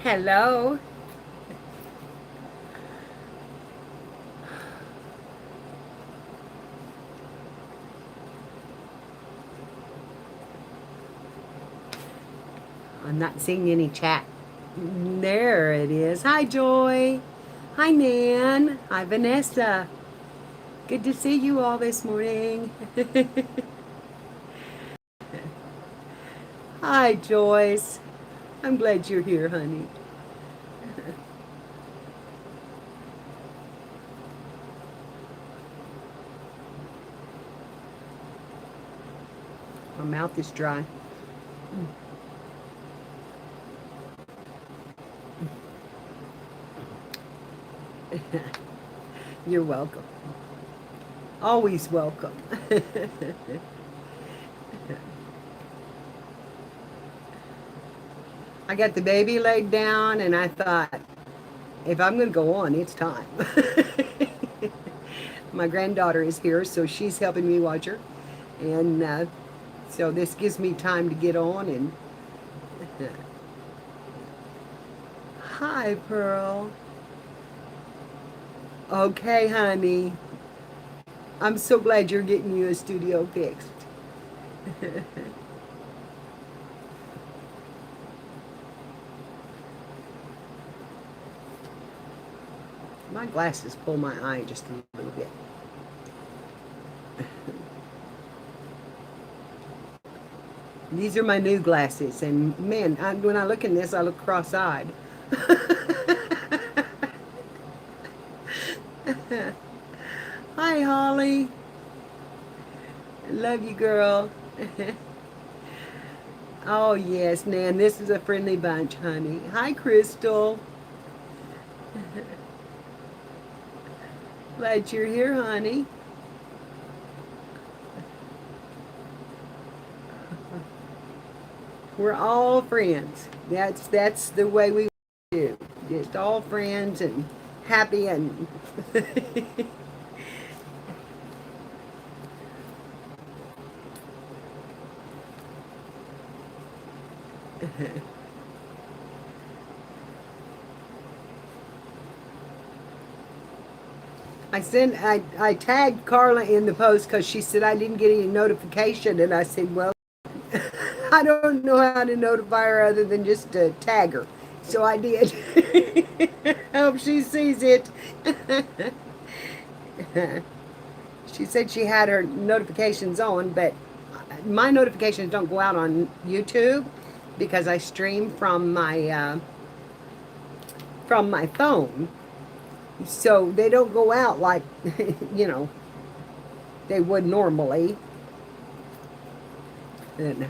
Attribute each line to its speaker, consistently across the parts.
Speaker 1: Hello. I'm not seeing any chat. There it is. Hi, Joy. Hi, Nan. Hi, Vanessa. Good to see you all this morning. Hi, Joyce. I'm glad you're here, honey. My mouth is dry. You're welcome. Always welcome. I got the baby laid down, and I thought, if I'm going to go on, it's time. My granddaughter is here, so she's helping me watch her. And so this gives me time to get on. And hi, Pearl. Okay, honey. I'm so glad you're getting you a studio fixed. My glasses pull my eye just a little bit. These are my new glasses, and man, when I look in this, I look cross-eyed. Hi, Holly. Love you, girl. Oh, yes, Nan, this is a friendly bunch, honey. Hi, Crystal. Glad you're here, honey. We're all friends. That's the way we do. Just all friends and happy and I tagged Carla in the post because she said I didn't get any notification, and I said, well, I don't know how to notify her other than just to tag her. So I did. I hope she sees it. She said she had her notifications on, but my notifications don't go out on YouTube because I stream from my phone. So they don't go out like, you know, they would normally. And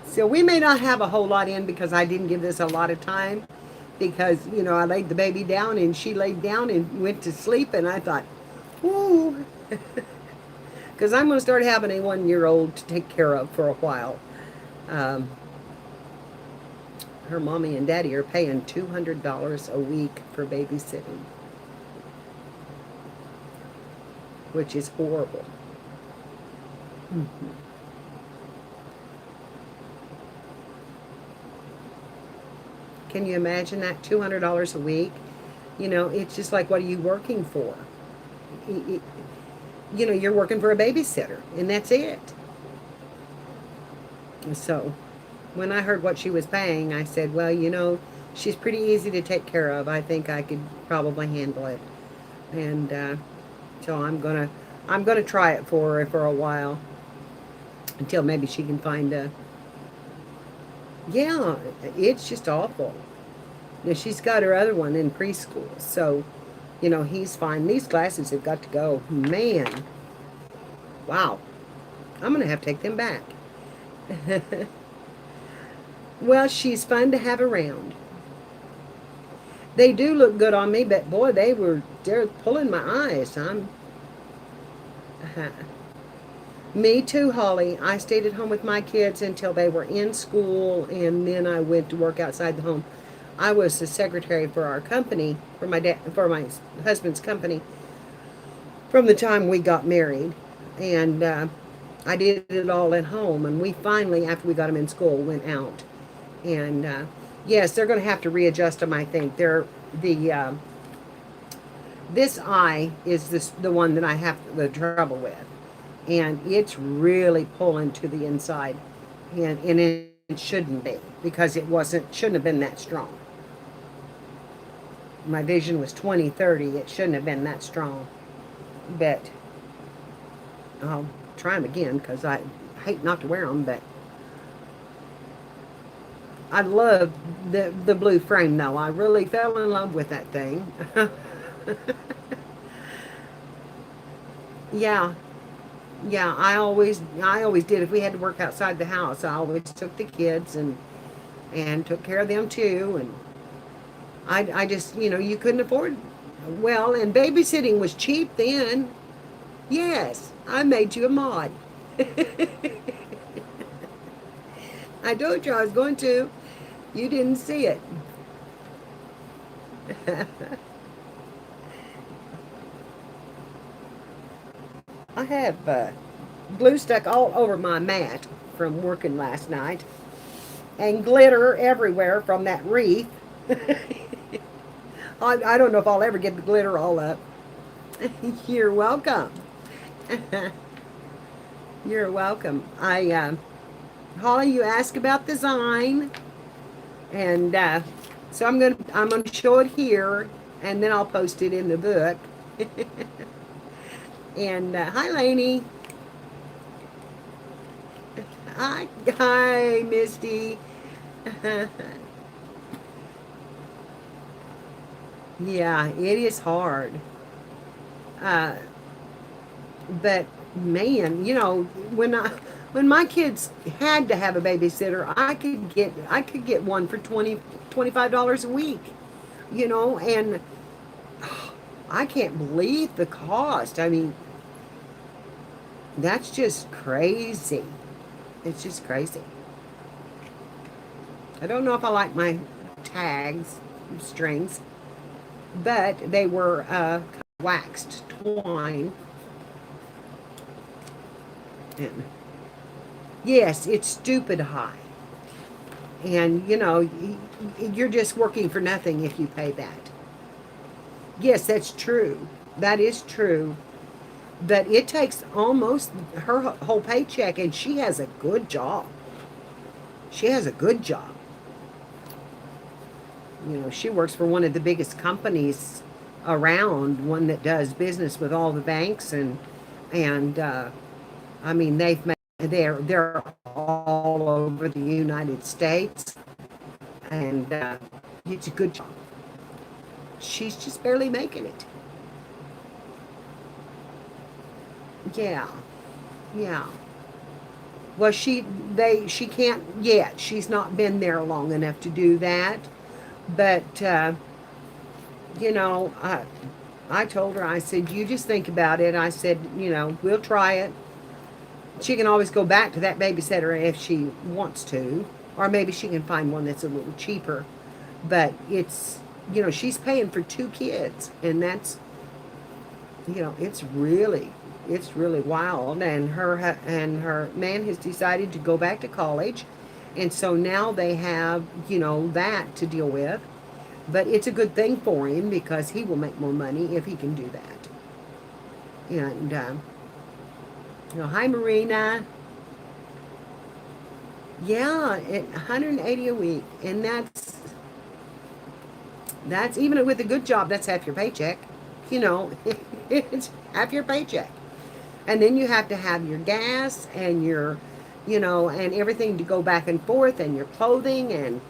Speaker 1: so we may not have a whole lot in because I didn't give this a lot of time because, you know, I laid the baby down and she laid down and went to sleep, and I thought, ooh, because I'm going to start having a 1-year-old to take care of for a while. Um, her mommy and daddy are paying $200 a week for babysitting, which is horrible. Mm-hmm. Can you imagine that? $200 a week? You know, it's just like, what are you working for? You know, you're working for a babysitter, and that's it. So when I heard what she was paying, I said, well, you know, she's pretty easy to take care of. I think I could probably handle it. And so I'm gonna try it for her for a while until maybe she can find a. Yeah, it's just awful. Now, she's got her other one in preschool, so you know he's fine. These classes have got to go, man. Wow, I'm going to have to take them back. Well, she's fun to have around. They do look good on me, but boy, they're pulling my eyes. Me too, Holly. I stayed at home with my kids until they were in school, and then I went to work outside the home. I was the secretary for our company, for my husband's company, from the time we got married, and I did it all at home. And we finally, after we got them in school, went out. And yes, they're going to have to readjust them. I think they're the this eye is the one that I have the trouble with, and it's really pulling to the inside, and it shouldn't be because it shouldn't have been that strong. My vision was 20/30. It shouldn't have been that strong, but I'll try them again because I hate not to wear them. But I love the blue frame though. I really fell in love with that thing. Yeah, yeah. I always did. If we had to work outside the house, I always took the kids and took care of them too. And I just, you couldn't afford. Well, and babysitting was cheap then. Yes, I made you a mod. I told you I was going to. You didn't see it. I have glue stuck all over my mat from working last night, and glitter everywhere from that wreath. I don't know if I'll ever get the glitter all up. You're welcome. You're welcome. Holly, you asked about the design, and so I'm gonna show it here, and then I'll post it in the book. And hi, Lainey. Hi, Misty. Yeah, it is hard. Uh, but man, when my kids had to have a babysitter, I could get one for 25 dollars a week. And I can't believe the cost. I mean, that's just crazy. It's just crazy. I don't know if I like my tags, strings, but they were waxed twine. And yes, it's stupid high. And, you're just working for nothing if you pay that. Yes, that's true. That is true. But it takes almost her whole paycheck, and she has a good job. She has a good job. She works for one of the biggest companies around, one that does business with all the banks, and I mean they're all over the United States, and it's a good job. She's just barely making it. Yeah, yeah. Well, she can't yet. She's not been there long enough to do that. But I told her, I said, you just think about it. I said, we'll try it. She can always go back to that babysitter if she wants to, or maybe she can find one that's a little cheaper. But she's paying for two kids, and that's, it's really wild. And her man has decided to go back to college, and so now they have, that to deal with. But it's a good thing for him because he will make more money if he can do that. And hi, Marina. Yeah, 180 a week, and that's even with a good job. That's half your paycheck. It's half your paycheck, and then you have to have your gas and and everything to go back and forth, and your clothing, and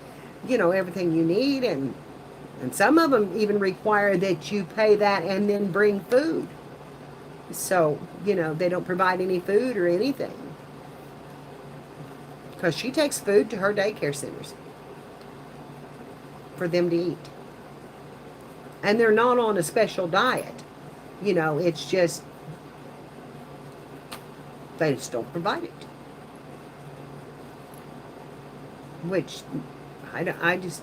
Speaker 1: everything you need, and some of them even require that you pay that and then bring food. So, they don't provide any food or anything. Because she takes food to her daycare centers for them to eat. And they're not on a special diet. It's just, they just don't provide it. Which, I just,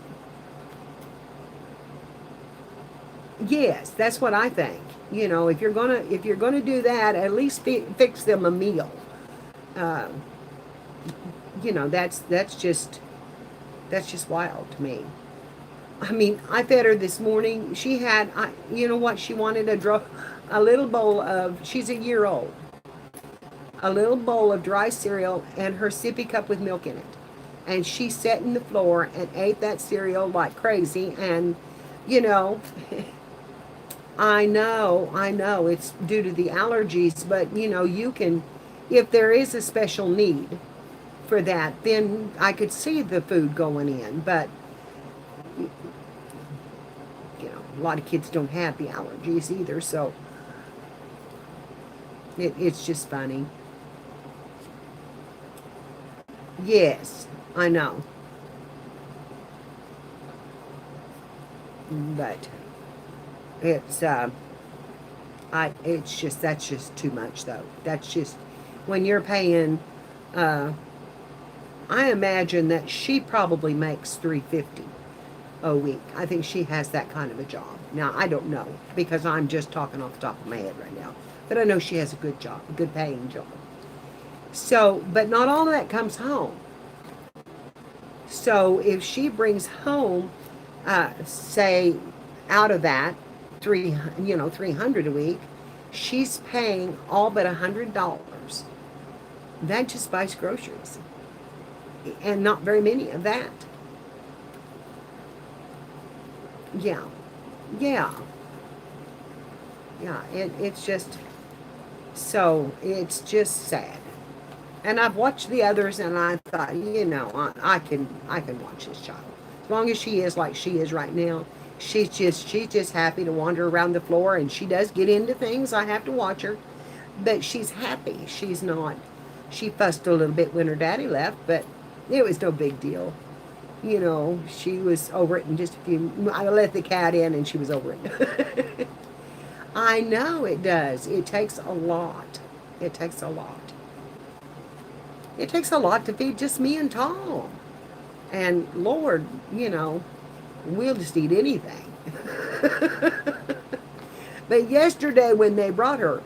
Speaker 1: yes, that's what I think. If you're gonna do that, at least fix them a meal. Uh, that's just wild to me. I mean, I fed her this morning. She had, you know what? She wanted a little bowl of. She's a year old. A little bowl of dry cereal and her sippy cup with milk in it, and she sat in the floor and ate that cereal like crazy. And you know, I know, it's due to the allergies, but you can, if there is a special need for that, then I could see the food going in. But a lot of kids don't have the allergies either, so it's just funny. Yes, I know, but it's it's just, that's just too much though. That's just, when you're paying. Uh, I imagine that she probably makes 350 a week. I think she has that kind of a job. Now I don't know because I'm just talking off the top of my head right now, but I know she has a good job, a good paying job. So, but not all of that comes home. So if she brings home, say, out of that 300 a week, she's paying all but $100. That just buys groceries, and not very many of that. Yeah, yeah, yeah. It's just, so it's just sad. And I've watched the others, and I thought, I can watch this child as long as she is like she is right now. She's just happy to wander around the floor, and she does get into things. I have to watch her, but she's happy. She's not. She fussed a little bit when her daddy left, but it was no big deal. She was over it in just a few. I let the cat in, and she was over it. I know it does. It takes a lot. It takes a lot. It takes a lot to feed just me and Tom. And Lord, we'll just eat anything. But yesterday when they brought her,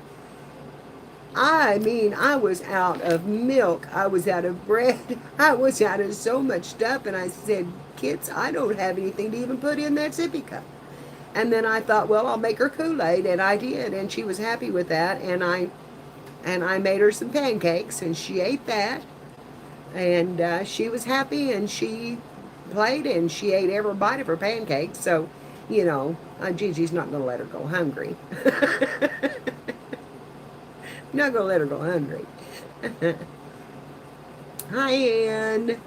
Speaker 1: I mean, I was out of milk. I was out of bread. I was out of so much stuff. And I said, kids, I don't have anything to even put in that sippy cup. And then I thought, well, I'll make her Kool-Aid. And I did. And she was happy with that. And I made her some pancakes. And she ate that. And she was happy. And she played. And she ate every bite of her pancakes. So, Gigi's not going to let her go hungry. Not gonna let her go hungry. Hi, Ann.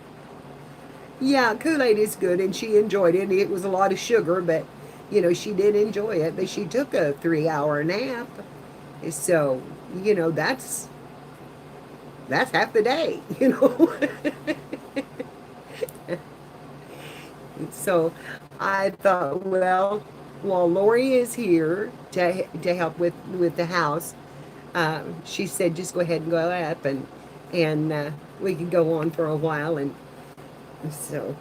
Speaker 1: Yeah, Kool-Aid is good, and she enjoyed it. It was a lot of sugar, but she did enjoy it. But she took a 3-hour nap, so that's half the day. So I thought, well, while Lori is here to help with the house. She said, just go ahead and go up, and we could go on for a while. And so,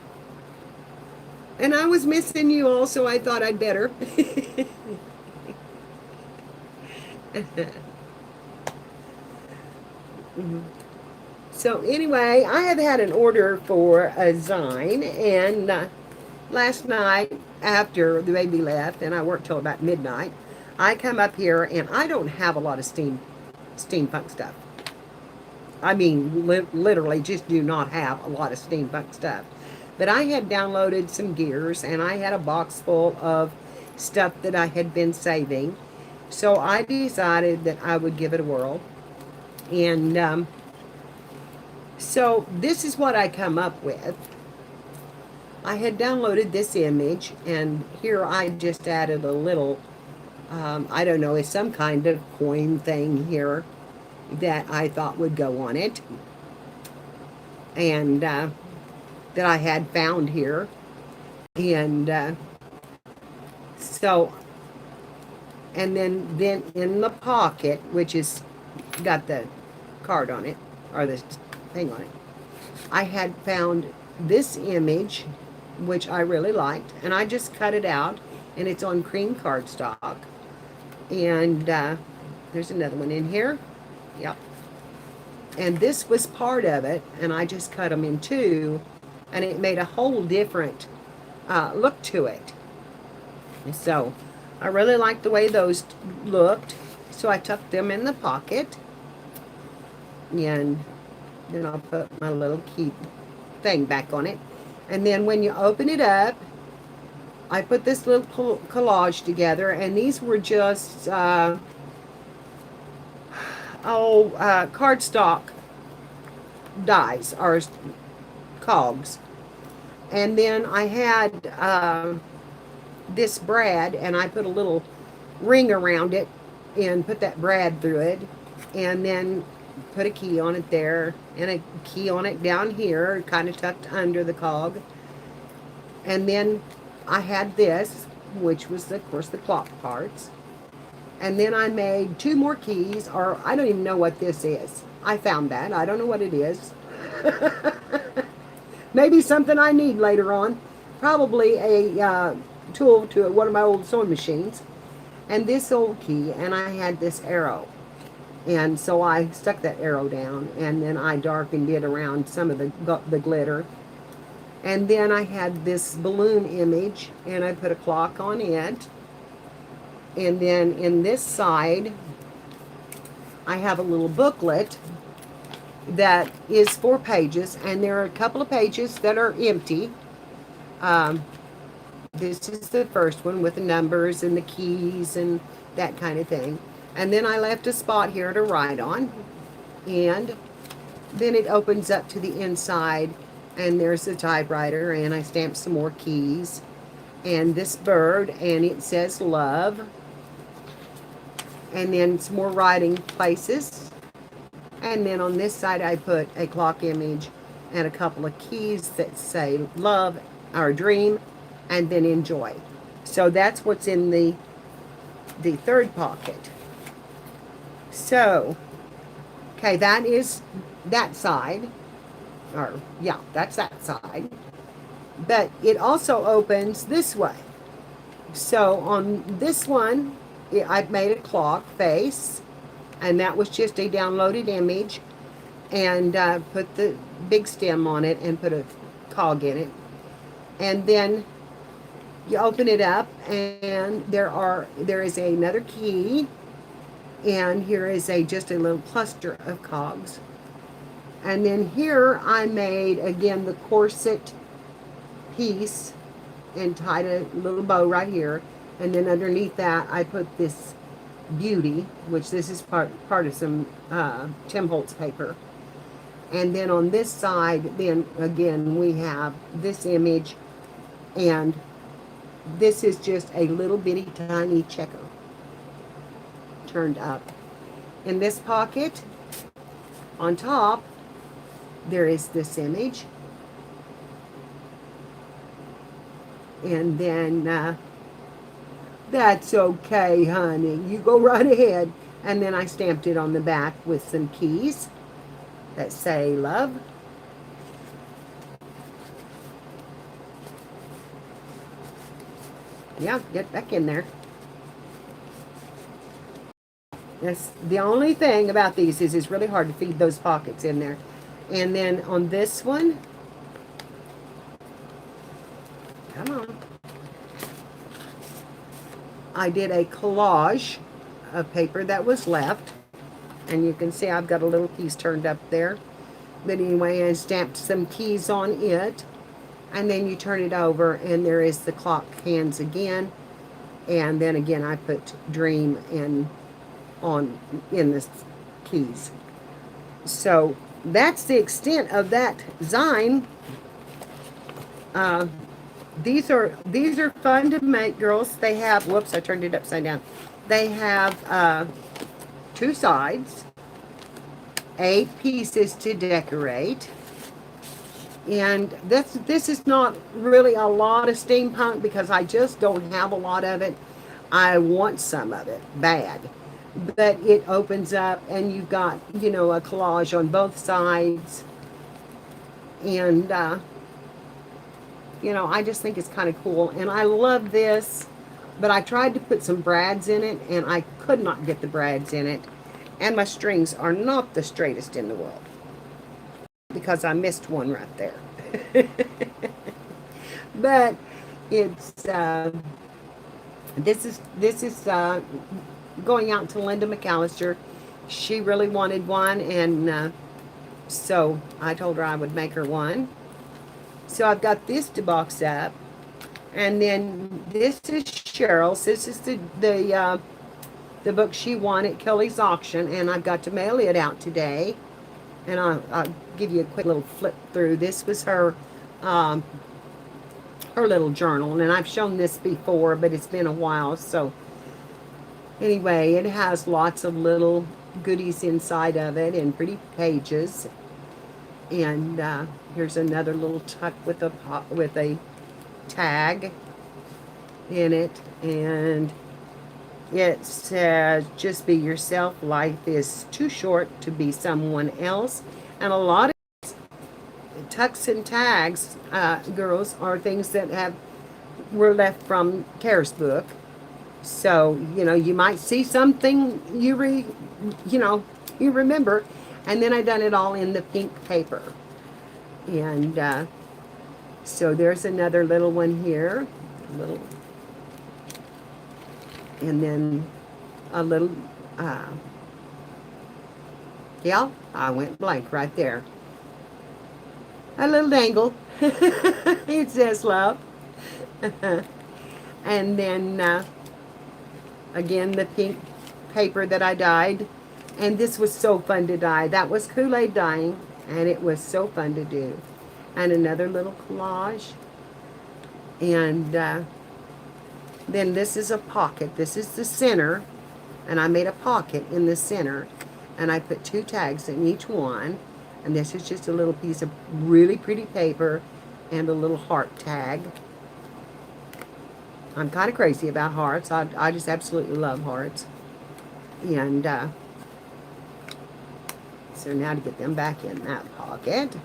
Speaker 1: and I was missing you all, so I thought I'd better. So anyway, I have had an order for a Zine, and last night after the baby left, and I worked till about midnight, I come up here, and I don't have a lot of steampunk stuff. I mean, literally just do not have a lot of steampunk stuff. But I had downloaded some gears, and I had a box full of stuff that I had been saving. So I decided that I would give it a whirl. And so this is what I come up with. I had downloaded this image, and here I just added a little I don't know, it's some kind of coin thing here that I thought would go on it, and that I had found here. And so, and then in the pocket, which is got the card on it, or the thing on it, I had found this image, which I really liked, and I just cut it out, and it's on cream cardstock. And there's another one in here. Yep. And this was part of it, and I just cut them in two, and it made a whole different look to it. So I really liked the way those looked, so I tucked them in the pocket, and then I'll put my little key thing back on it. And then when you open it up, I put this little collage together, and these were just cardstock dies, or cogs. And then I had this brad, and I put a little ring around it and put that brad through it, and then put a key on it there, and a key on it down here, kind of tucked under the cog. And then I had this, which was, of course, the clock parts. And then I made two more keys, or I don't even know what this is. I found that. I don't know what it is. Maybe something I need later on. Probably a tool to one of my old sewing machines. And this old key, and I had this arrow. And so I stuck that arrow down, and then I darkened it around some of the glitter. And then I had this balloon image, and I put a clock on it. And then in this side, I have a little booklet that is 4 pages, and there are a couple of pages that are empty. This is the first one with the numbers and the keys and that kind of thing. And then I left a spot here to write on. And then it opens up to the inside, and there's the typewriter, and I stamped some more keys. And this bird, and it says love. And then some more writing places. And then on this side I put a clock image and a couple of keys that say love, or dream, and then enjoy. So that's what's in the third pocket. So, okay, that is that side. Or, yeah, that's that side. But it also opens this way. So on this one, I've made a clock face, and that was just a downloaded image, and put the big stem on it and put a cog in it. And then you open it up, and there is another key, and here is just a little cluster of cogs. And then here I made, again, the corset piece and tied a little bow right here. And then underneath that, I put this beauty, which this is part of some Tim Holtz paper. And then on this side, then again, we have this image, and this is just a little bitty tiny checker turned up. In this pocket, on top, there is this image. And then, that's okay, honey. You go right ahead. And then I stamped it on the back with some keys that say love. Yeah, get back in there. That's the only thing about these is it's really hard to feed those pockets in there. And then on this one, come on, I did a collage of paper that was left, and you can see I've got a little piece turned up there. But anyway, I stamped some keys on it, and then you turn it over, and there is the clock hands again. And then again, I put dream in the keys. So that's the extent of that design. These are fun to make, girls. They have, whoops, I turned it upside down. They have two sides, 8 pieces to decorate. And this is not really a lot of steampunk because I just don't have a lot of it. I want some of it bad. But it opens up and you've got, you know, a collage on both sides. And, you know, I just think it's kind of cool. And I love this. But I tried to put some brads in it and I could not get the brads in it. And my strings are not the straightest in the world, because I missed one right there. But it's this is going out to Linda McAllister. She really wanted one, and so I told her I would make her one. So I've got this to box up, and then this is Cheryl's. This is the book she won at Kelly's auction, and I've got to mail it out today. And I'll give you a quick little flip through. This was her little journal, and I've shown this before, but it's been a while. So anyway, it has lots of little goodies inside of it and pretty pages. And here's another little tuck with a tag in it, and it says, "Just be yourself. Life is too short to be someone else." And a lot of tucks and tags, girls, are things that were left from Kara's book. So, you know, you might see something you remember. And then I done it all in the pink paper. And so there's another little one here. And then a little, yeah, I went blank right there. A little dangle. It says love. And then, again, the pink paper that I dyed. And this was so fun to dye. That was Kool-Aid dyeing, and it was so fun to do. And another little collage. And then this is a pocket. This is the center, and I made a pocket in the center, and I put 2 tags in each one. And this is just a little piece of really pretty paper and a little heart tag. I'm kind of crazy about hearts. I just absolutely love hearts. And so now to get them back in that pocket.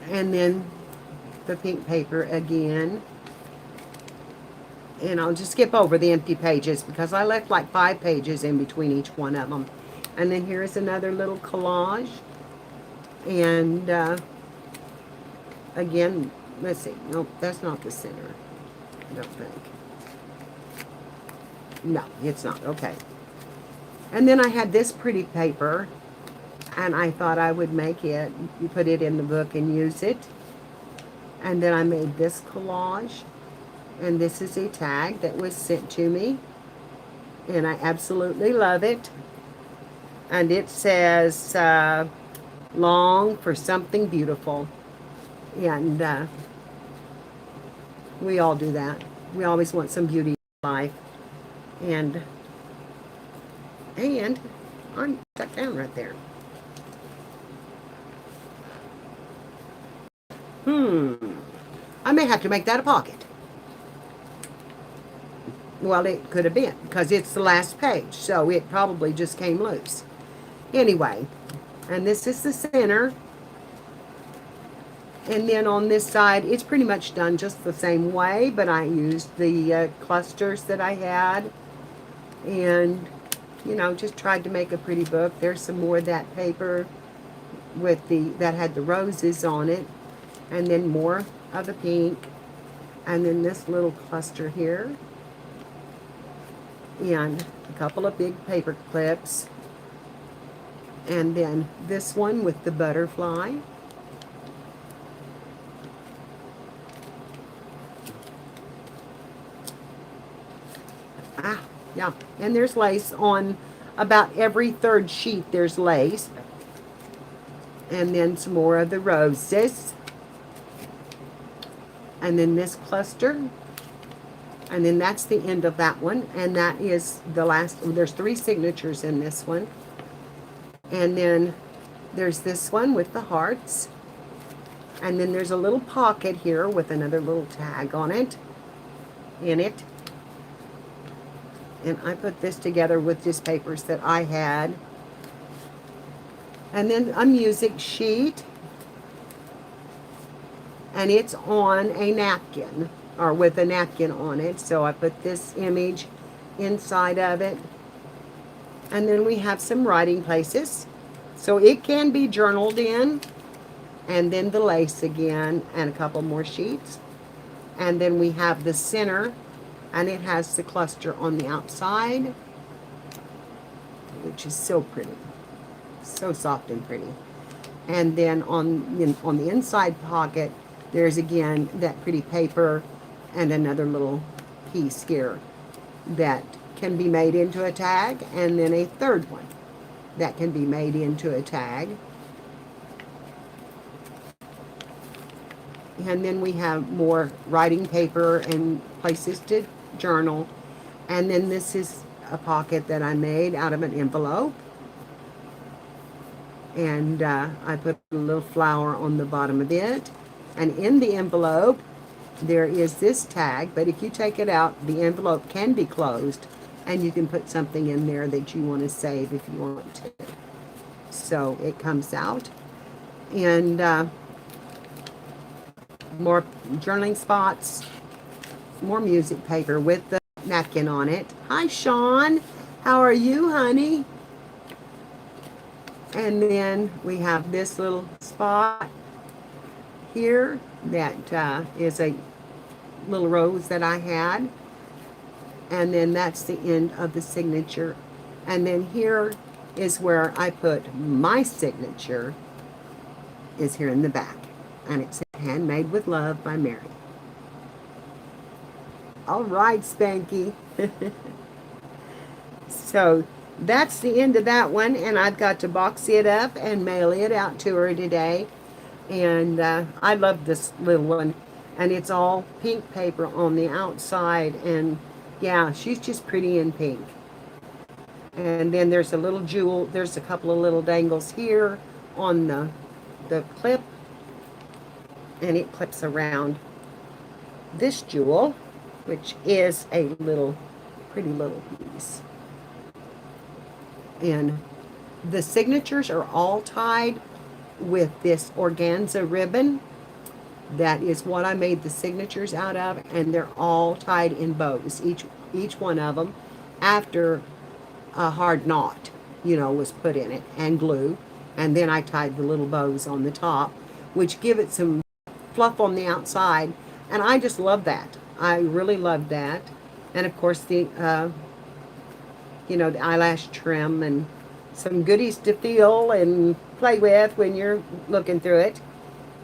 Speaker 1: And then the pink paper again. And I'll just skip over the empty pages because I left like 5 pages in between each one of them. And then here's another little collage. And again, let's see. Nope, that's not the center, I don't think. No, it's not. Okay. And then I had this pretty paper, and I thought I would make it, put it in the book and use it. And then I made this collage. And this is a tag that was sent to me. And I absolutely love it. And it says, "Long for something beautiful." And we all do that. We always want some beauty in life. And I'm stuck down right there. I may have to make that a pocket. Well, it could have been, because it's the last page, so it probably just came loose. Anyway, and this is the center. And then on this side, it's pretty much done just the same way, but I used the clusters that I had. And, you know, just tried to make a pretty book. There's some more of that paper with that had the roses on it. And then more of the pink. And then this little cluster here. And a couple of big paper clips. And then this one with the butterfly. Yeah, and there's lace on about every 3rd sheet. There's lace. And then some more of the roses. And then this cluster. And then that's the end of that one. And that is the last. There's 3 signatures in this one. And then there's this one with the hearts. And then there's a little pocket here with another little tag on it, in it. And I put this together with just papers that I had. And then a music sheet. And it's on a napkin, or with a napkin on it. So I put this image inside of it. And then we have some writing places. So it can be journaled in. And then the lace again, and a couple more sheets. And then we have the center, and it has the cluster on the outside, which is so pretty. So soft and pretty. And then on the inside pocket, there's again that pretty paper and another little piece here that can be made into a tag, and then a third one that can be made into a tag. And then we have more writing paper and places to journal. And then this is a pocket that I made out of an envelope. And I put a little flower on the bottom of it. And in the envelope, there is this tag. But if you take it out, the envelope can be closed. And you can put something in there that you want to save if you want to. So it comes out. And more journaling spots, more music paper with the napkin on it. Hi, Sean. How are you, honey? And then we have this little spot here that is a little rose that I had. And then that's the end of the signature. And then here is where I put my signature, is here in the back. And it says, "Handmade with Love" by Mary. All right, Spanky. So that's the end of that one, and I've got to box it up and mail it out to her today. And I love this little one, and it's all pink paper on the outside, and yeah, she's just pretty in pink. And then there's a little jewel. There's a couple of little dangles here on the clip. And it clips around this jewel, which is a little, pretty little piece. And the signatures are all tied with this organza ribbon. That is what I made the signatures out of, and they're all tied in bows, each one of them, after a hard knot, was put in it, and glue. And then I tied the little bows on the top, which give it some fluff on the outside, and I just love that. I really love that. And of course the the eyelash trim and some goodies to feel and play with when you're looking through it.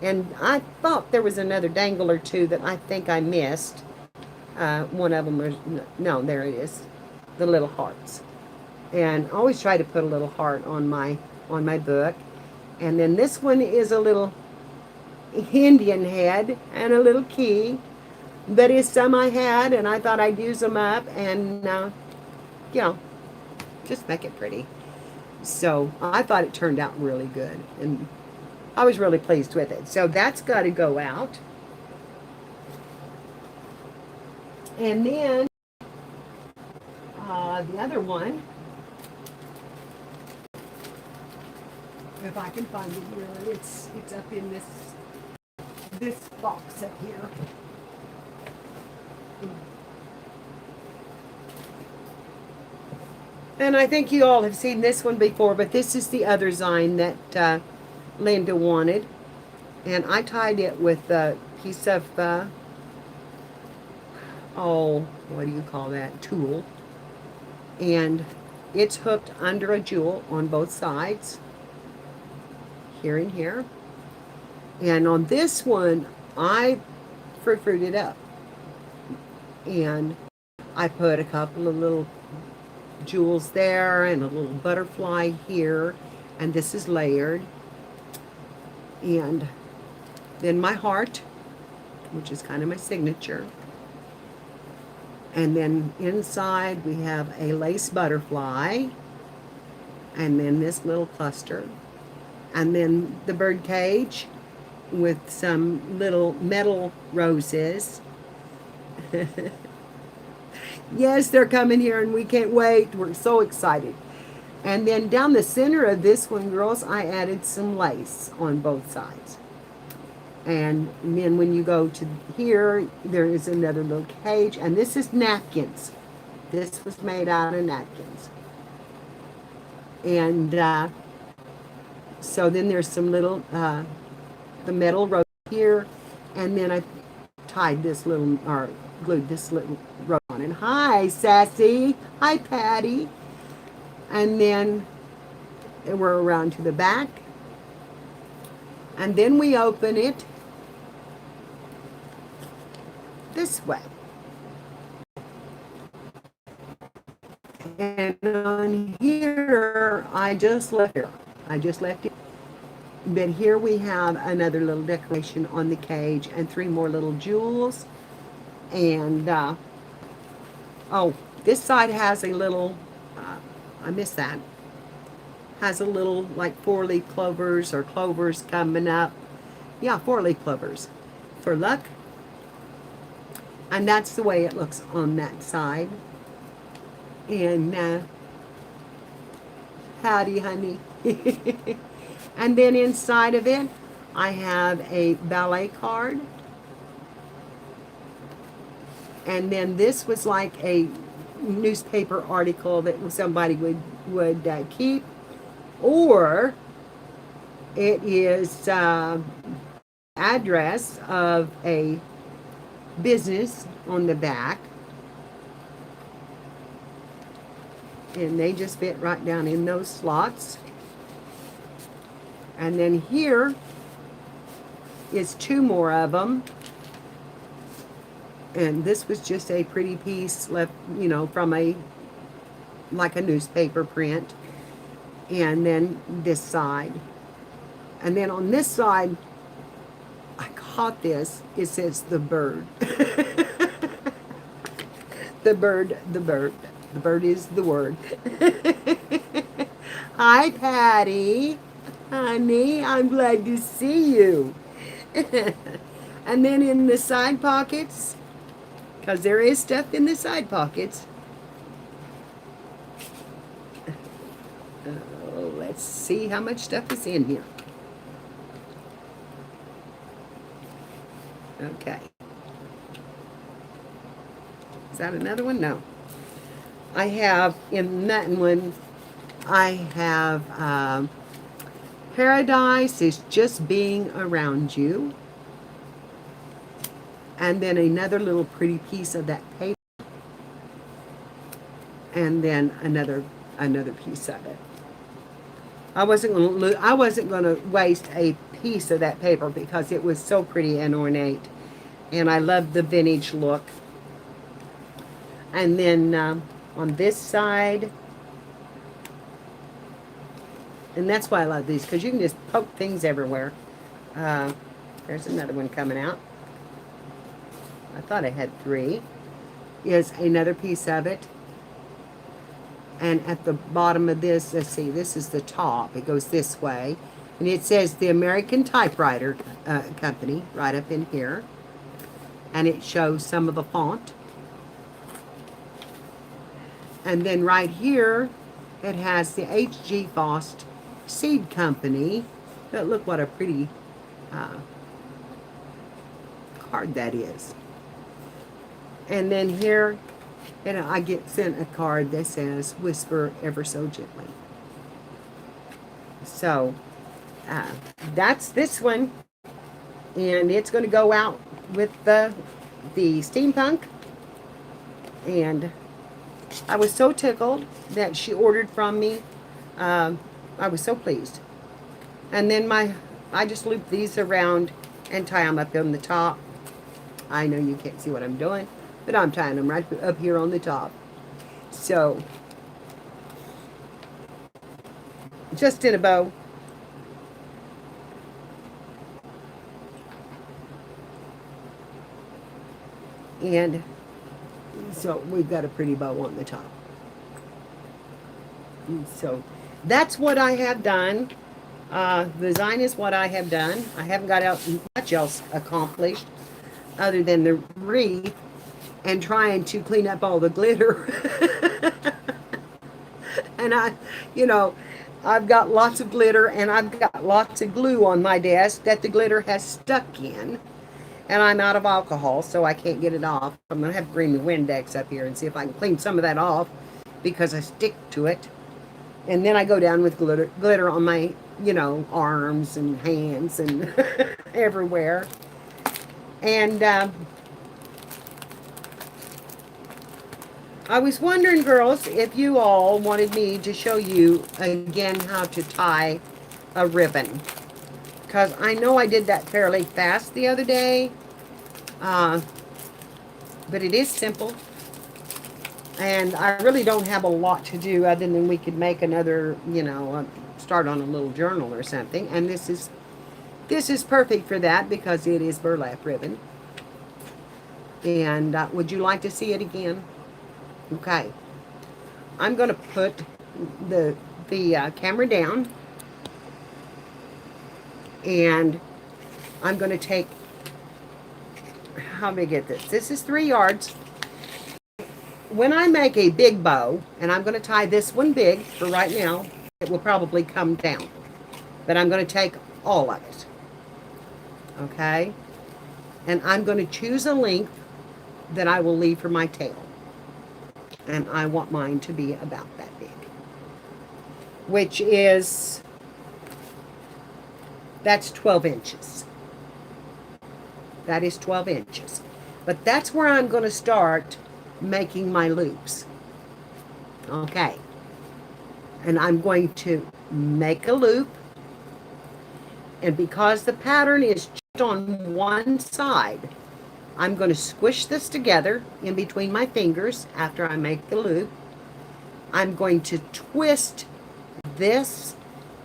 Speaker 1: And I thought there was another dangle or two that I think I missed. One of them was, no, there it is, the little hearts. And I always try to put a little heart on my book. And then this one is a little Indian head and a little key. But it's some I had, and I thought I'd use them up and, just make it pretty. So I thought it turned out really good, and I was really pleased with it. So that's got to go out. And then the other one, if I can find it here, it's up in this box up here. And I think you all have seen this one before, but this is the other Zine that Linda wanted. And I tied it with a piece of, what do you call that, tulle. And it's hooked under a jewel on both sides, here and here. And on this one, I frou-froued it up. And I put a couple of little jewels there and a little butterfly here, and this is layered. And then my heart, which is kind of my signature. And then inside we have a lace butterfly, and then this little cluster, and then the bird cage with some little metal roses. Yes, they're coming here and we can't wait. We're so excited. And then down the center of this one, girls, I added some lace on both sides. And then when you go to here, there is another little cage, and this is napkins. This was made out of napkins. And so then there's some little, the metal rope here, and then I tied this little, or glued this little rope on. And hi, Sassy. Hi, Patty. And then we're around to the back. And then we open it this way. And on here, I just left it. But here we have another little decoration on the cage and 3 more little jewels. And, oh, this side has a little, I missed that, has a little like 4-leaf clovers or clovers coming up. Yeah, 4-leaf clovers for luck. And that's the way it looks on that side. And howdy, honey. And then inside of it, I have a ballet card. And then this was like a newspaper article that somebody would keep. Or it is address of a business on the back. And they just fit right down in those slots. And then here is 2 more of them. And this was just a pretty piece left, you know, from like a newspaper print. And then this side. And then on this side, I caught this. It says the bird. The bird, the bird. The bird is the word. Hi, Patty. Honey, I'm glad to see you. And then in the side pockets, because there is stuff in the side pockets. Let's see how much stuff is in here. Okay. Is that another one? No. I have, in that one, I have Paradise is Just Being Around You. And then another little pretty piece of that paper. And then another piece of it. I wasn't going to waste a piece of that paper because it was so pretty and ornate. And I love the vintage look. And then on this side, and that's why I love these, because you can just poke things everywhere. There's another one coming out. I thought I had 3. Is another piece of it. And at the bottom of this, let's see, this is the top. It goes this way. And it says the American Typewriter Company right up in here. And it shows some of the font. And then right here, it has the H.G. Fost Seed Company. But look what a pretty card that is. And then here, I get sent a card that says, Whisper Ever So Gently. So, that's this one. And it's going to go out with the steampunk. And I was so tickled that she ordered from me. I was so pleased. And then I just loop these around and tie them up on the top. I know you can't see what I'm doing, but I'm tying them right up here on the top. So, just in a bow. And So we've got a pretty bow on the top. So that's what I have done. The design is what I have done. I haven't got out much else accomplished other than the wreath and trying to clean up all the glitter. And you know, I've got lots of glitter and I've got lots of glue on my desk that the glitter has stuck in. And I'm out of alcohol, so I can't get it off. I'm going to have to bring the Windex up here and see if I can clean some of that off because I stick to it. And then I go down with glitter on my, arms and hands and everywhere. And I was wondering, girls, if you all wanted me to show you again how to tie a ribbon. Because I know I did that fairly fast the other day. But it is simple. And I really don't have a lot to do other than we could make another, start on a little journal or something. And this is perfect for that because it is burlap ribbon. And would you like to see it again? Okay. I'm going to put the camera down. And I'm going to take, how big is this? This is 3 yards. When I make a big bow, and I'm going to tie this one big for right now, it will probably come down. But I'm going to take all of it. Okay? And I'm going to choose a length that I will leave for my tail. And I want mine to be about that big. Which is, that's 12 inches. That is 12 inches. But that's where I'm going to start making my loops. Okay. And I'm going to make a loop. And because the pattern is just on one side, I'm going to squish this together in between my fingers after I make the loop. I'm going to twist this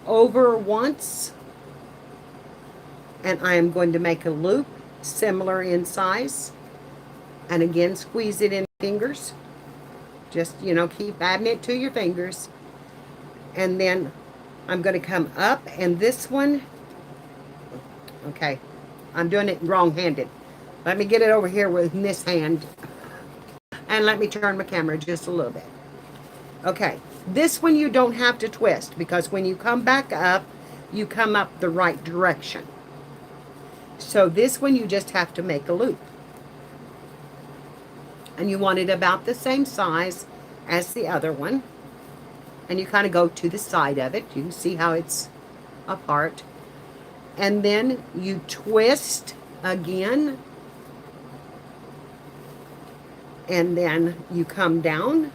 Speaker 1: over once. And I am going to make a loop similar in size. And again, squeeze it in fingers. Just, keep adding it to your fingers. And then I'm going to come up, and this one, okay, I'm doing it wrong-handed. Let me get it over here with this hand. And let me turn my camera just a little bit. Okay, this one you don't have to twist, because when you come back up, you come up the right direction. So this one you just have to make a loop. And you want it about the same size as the other one. And you kind of go to the side of it. You can see how it's apart. And then you twist again. And then you come down.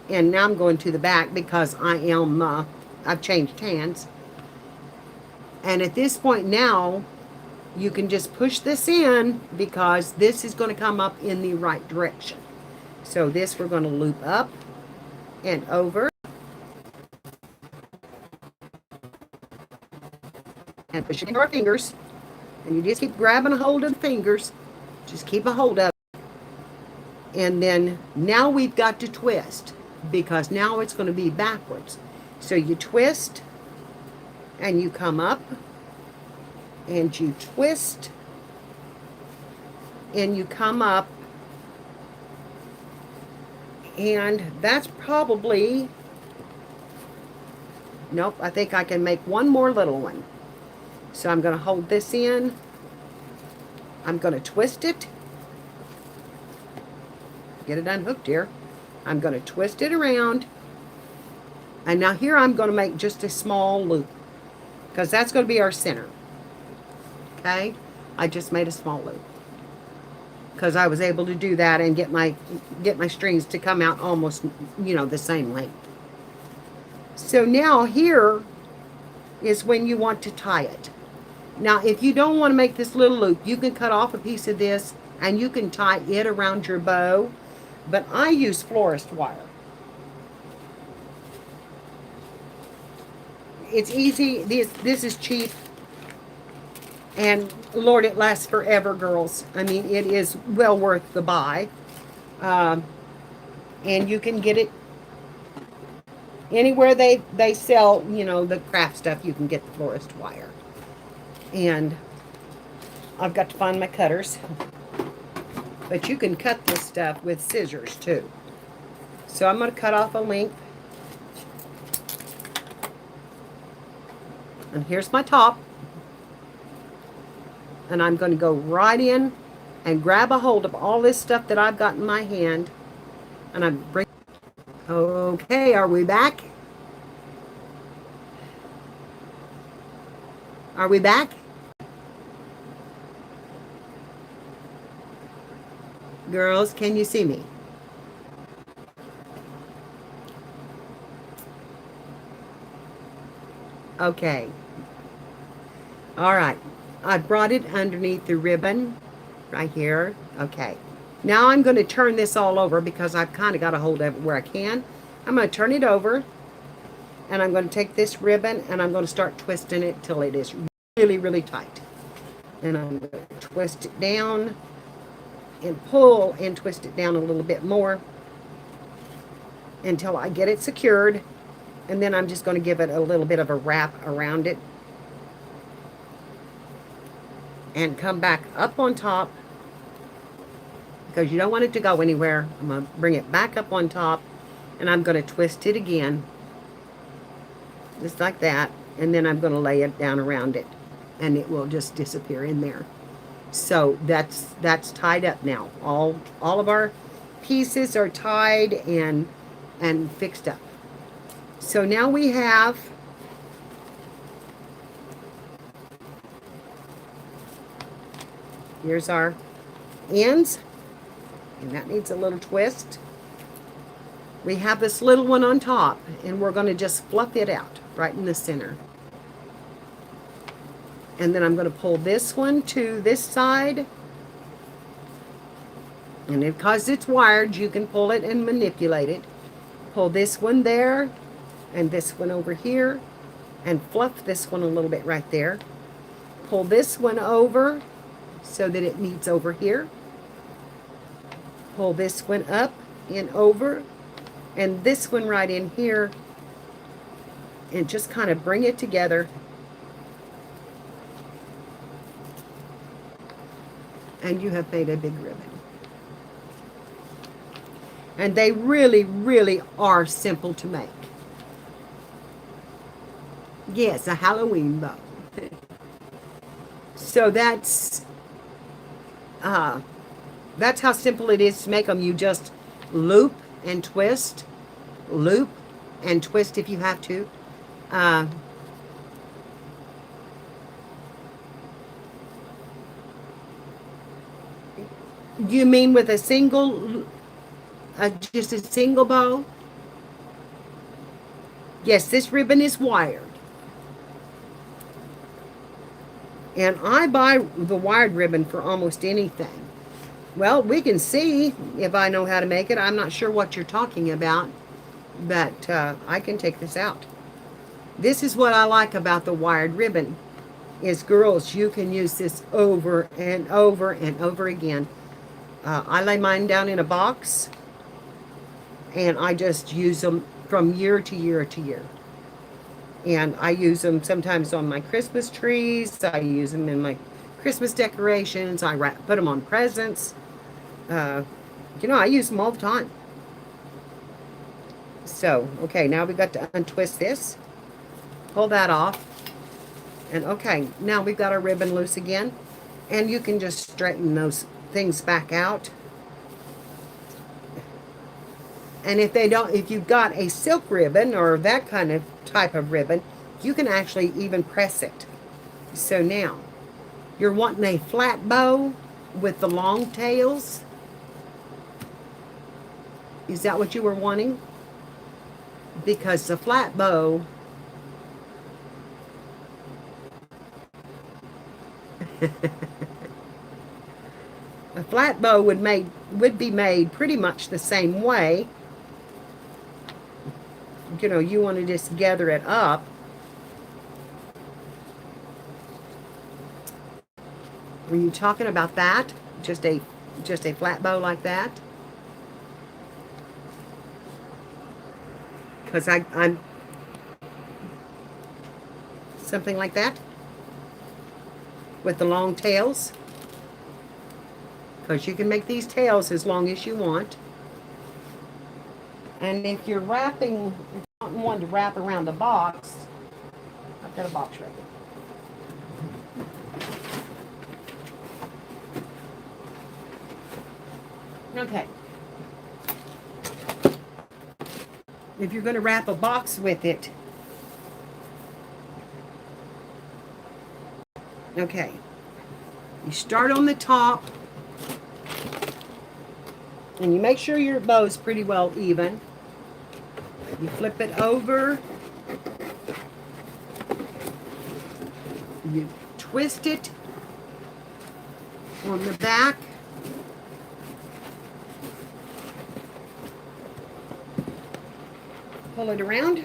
Speaker 1: And now I'm going to the back because I've changed hands. And at this point now, you can just push this in because this is going to come up in the right direction. So this we're going to loop up and over. And push it into our fingers. And you just keep grabbing a hold of the fingers. Just keep a hold of it. And then now we've got to twist because now it's going to be backwards. So you twist and you come up. And you twist, and you come up, and that's probably, nope, I think I can make one more little one. So I'm going to hold this in, I'm going to twist it, get it unhooked here, I'm going to twist it around, and now here I'm going to make just a small loop, because that's going to be our center. Okay, I just made a small loop because I was able to do that and get my strings to come out almost, the same length. So now here is when you want to tie it. Now, if you don't want to make this little loop, you can cut off a piece of this and you can tie it around your bow. But I use florist wire. It's easy. This is cheap. And Lord, it lasts forever, girls. I mean, it is well worth the buy. Um, and you can get it anywhere they sell, the craft stuff. You can get the florist wire. And I've got to find my cutters. But you can cut this stuff with scissors too. So I'm going to cut off a length. And here's my top. And I'm going to go right in and grab a hold of all this stuff that I've got in my hand. And I'm bring. Okay, are we back? Are we back? Girls, can you see me? Okay. All right. I brought it underneath the ribbon right here. Okay. Now I'm going to turn this all over because I've kind of got a hold of it where I can. I'm going to turn it over and I'm going to take this ribbon and I'm going to start twisting it till it is really, really tight. And I'm going to twist it down and pull and twist it down a little bit more until I get it secured. And then I'm just going to give it a little bit of a wrap around it and come back up on top because you don't want it to go anywhere. I'm going to bring it back up on top and I'm going to twist it again just like that, and then I'm going to lay it down around it and it will just disappear in there. So that's tied up now. All of our pieces are tied and fixed up. So now we have here's our ends, and that needs a little twist. We have this little one on top, and we're going to just fluff it out right in the center. And then I'm going to pull this one to this side. And because it's wired, you can pull it and manipulate it. Pull this one there, and this one over here, and fluff this one a little bit right there. Pull this one over so that it meets over here. Pull this one up and over, and this one right in here, and just kind of bring it together. And you have made a big ribbon. And they really, really are simple to make. Yes, a Halloween bow. So that's how simple it is to make them. You just loop and twist if you have to. You mean with a single, just a single bow? Yes, this ribbon is wired. And I buy the wired ribbon for almost anything. Well, we can see if I know how to make it. I'm not sure what you're talking about, but I can take this out. This is what I like about the wired ribbon, is girls, you can use this over and over and over again. I lay mine down in a box, and I just use them from year to year to year. And I use them sometimes on my Christmas trees. I use them in my Christmas decorations. I put them on presents. I use them all the time. So, okay, now we've got to untwist this. Pull that off. And okay, now we've got our ribbon loose again. And you can just straighten those things back out. And if you've got a silk ribbon or that kind of type of ribbon, you can actually even press it. So now, you're wanting a flat bow with the long tails. Is that what you were wanting? Because the flat bow a flat bow would be made pretty much the same way. You want to just gather it up. Were you talking about that? Just a flat bow like that? Because I'm something like that with the long tails. Because you can make these tails as long as you want. And if you're wrapping, if you want one to wrap around the box, I've got a box right here. Okay. If you're going to wrap a box with it, okay, you start on the top, and you make sure your bow is pretty well even. You flip it over, you twist it on the back, pull it around,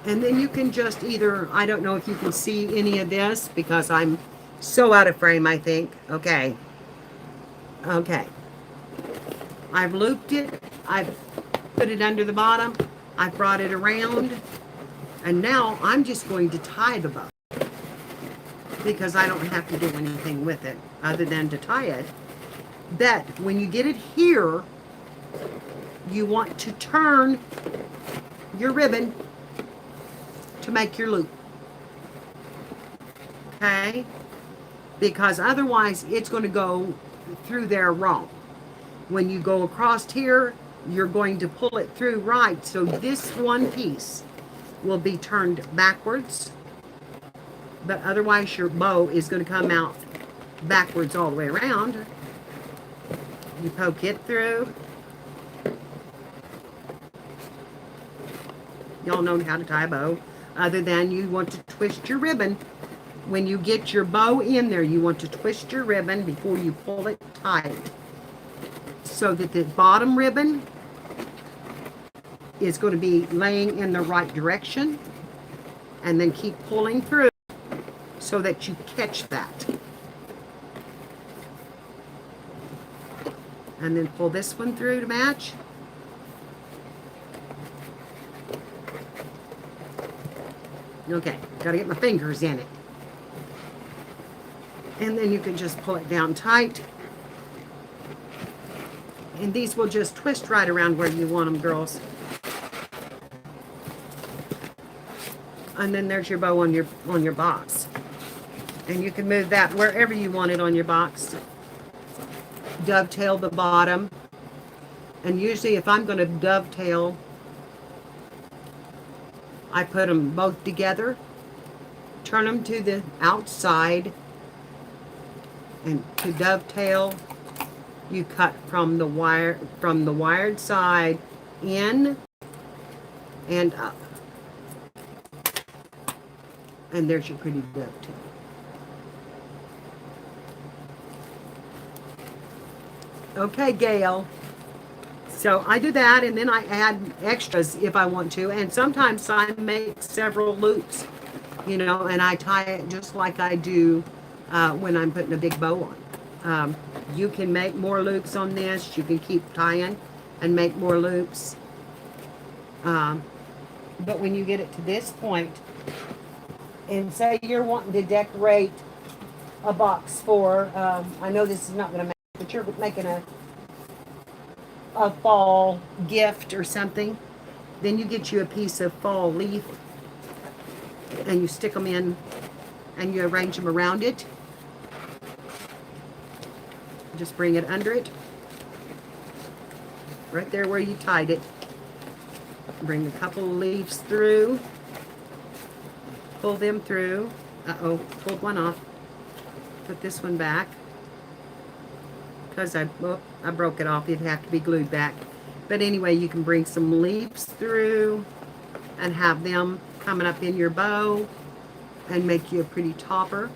Speaker 1: and then you can just either, I don't know if you can see any of this because I'm so out of frame, I think. Okay. Okay. I've looped it. I've put it under the bottom. I've brought it around. And now I'm just going to tie the bow because I don't have to do anything with it other than to tie it. That when you get it here, you want to turn your ribbon to make your loop. Okay? Because otherwise it's going to go through there wrong. When you go across here, you're going to pull it through right. So this one piece will be turned backwards. But otherwise your bow is going to come out backwards all the way around. You poke it through. Y'all know how to tie a bow. Other than you want to twist your ribbon. When you get your bow in there, you want to twist your ribbon before you pull it tight. So that the bottom ribbon is going to be laying in the right direction. And then keep pulling through so that you catch that. And then pull this one through to match. Okay, gotta get my fingers in it. And then you can just pull it down tight. And these will just twist right around where you want them, girls. And then there's your bow on your box. And you can move that wherever you want it on your box. Dovetail the bottom. And usually if I'm going to dovetail, I put them both together, turn them to the outside, and to dovetail, you cut from the wired side in and up. And there's your pretty dovetail. Okay, Gail. So I do that, and then I add extras if I want to, and sometimes I make several loops, you know, and I tie it just like I do when I'm putting a big bow on. You can make more loops on this. You can keep tying and make more loops. But when you get it to this point, and say you're wanting to decorate a box for, I know this is not going to match, but you're making a fall gift or something, then you get you a piece of fall leaf and you stick them in and you arrange them around it. Just bring it under it, right there where you tied it. Bring a couple of leaves through, pull them through. Uh-oh, pulled one off. Put this one back. Because I broke it off, it'd have to be glued back. But anyway, you can bring some leaves through and have them coming up in your bow and make you a pretty topper.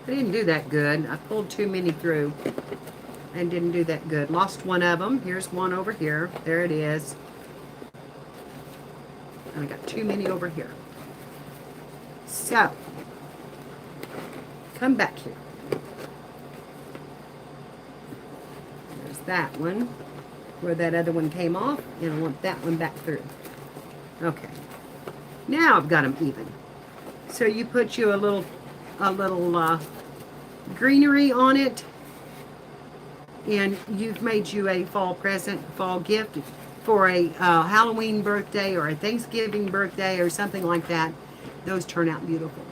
Speaker 1: I didn't do that good. I pulled too many through and didn't do that good. Lost one of them. Here's one over here. There it is. And I got too many over here. So, come back here. There's that one, where that other one came off, and I want that one back through. Okay. Now I've got them even. So you put you a little greenery on it, and you've made you a fall present, fall gift for a Halloween birthday or a Thanksgiving birthday or something like that. Those turn out beautiful.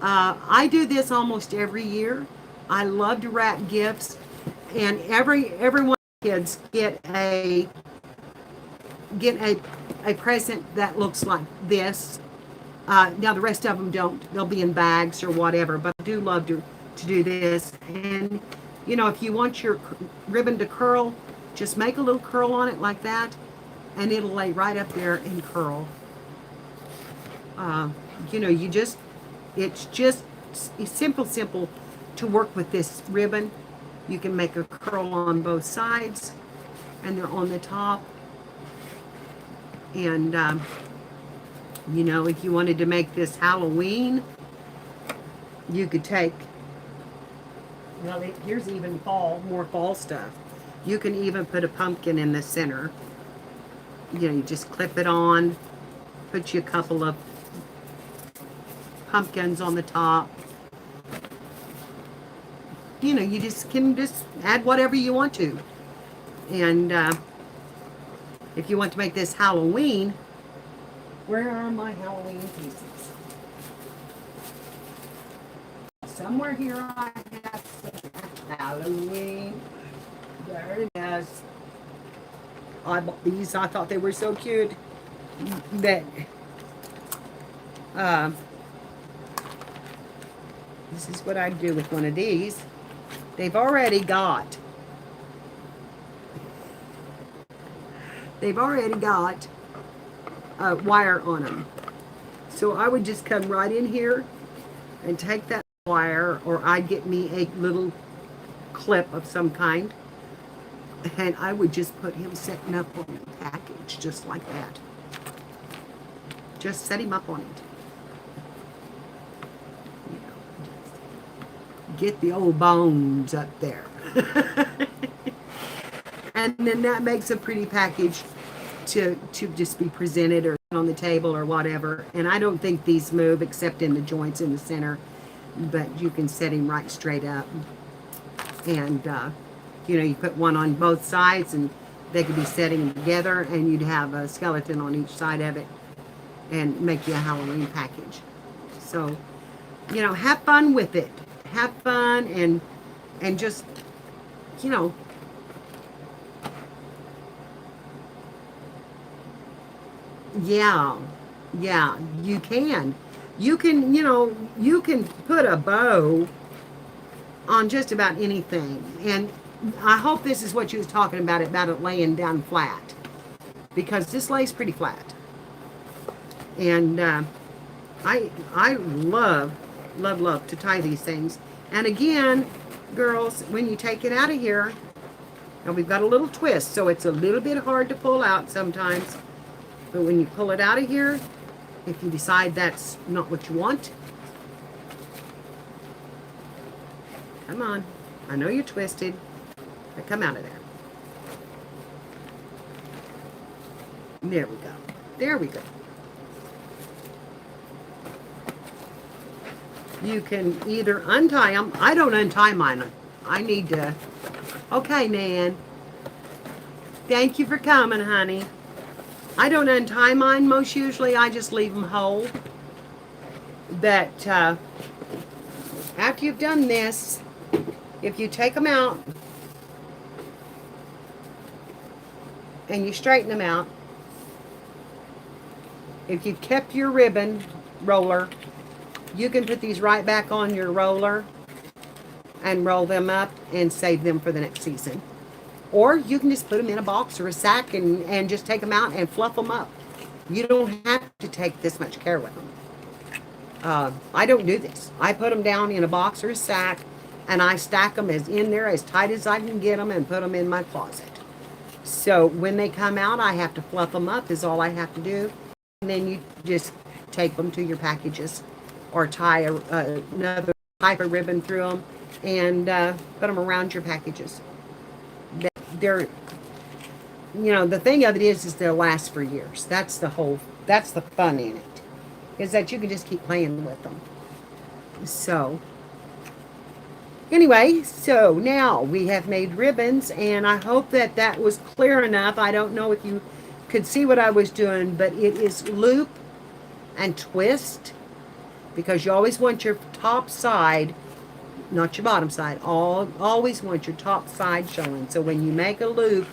Speaker 1: I do this almost every year. I love to wrap gifts, and every one of the kids get a present that looks like this. Now the rest of them don't. They'll be in bags or whatever, but I do love to do this. And you know, if you want your ribbon to curl, just make a little curl on it like that, and it'll lay right up there and curl. You know, it's just simple to work with this ribbon. You can make a curl on both sides, and they're on the top. And you know, if you wanted to make this Halloween, you could take, well, here's even more fall stuff. You can even put a pumpkin in the center. You know, you just clip it on, put you a couple of pumpkins on the top. You know, you can add whatever you want to. And if you want to make this Halloween, where are my Halloween pieces? Somewhere here I have Halloween. There it is. I bought these. I thought they were so cute that this is what I'd do with one of these. They've already got wire on them. So I would just come right in here and take that wire, or I'd get me a little clip of some kind, and I would just put him setting up on the package just like that. Just set him up on it. You know, get the old bones up there. And then that makes a pretty package to just be presented or on the table or whatever. And I don't think these move except in the joints in the center, but you can set him right straight up. And you know, you put one on both sides, and they could be setting together, and you'd have a skeleton on each side of it, and make you a Halloween package. So, you know, have fun with it. Have fun and just, you know, yeah, you can. You can, you know, you can put a bow on just about anything. And I hope this is what you was talking about it laying down flat, because this lays pretty flat. And I love to tie these things. And again, girls, when you take it out of here, now we've got a little twist, so it's a little bit hard to pull out sometimes. But when you pull it out of here, if you decide that's not what you want, come on. I know you're twisted, but come out of there. There we go. There we go. You can either untie them. I don't untie mine. I need to. Okay, Nan. Thank you for coming, honey. I don't untie mine most usually. I just leave them whole. But after you've done this, if you take them out and you straighten them out, if you've kept your ribbon roller, you can put these right back on your roller and roll them up and save them for the next season. Or you can just put them in a box or a sack and just take them out and fluff them up. You don't have to take this much care with them. I don't do this. I put them down in a box or a sack and I stack them as in there as tight as I can get them and put them in my closet. So when they come out, I have to fluff them up is all I have to do. And then you just take them to your packages or tie another type of ribbon through them and put them around your packages. They're, the thing of it is they'll last for years. That's the fun in it, is that you can just keep playing with them. So, anyway, so now we have made ribbons, and I hope that that was clear enough. I don't know if you could see what I was doing, but it is loop and twist, because you always want your top side, not your bottom side, always want your top side showing. So when you make a loop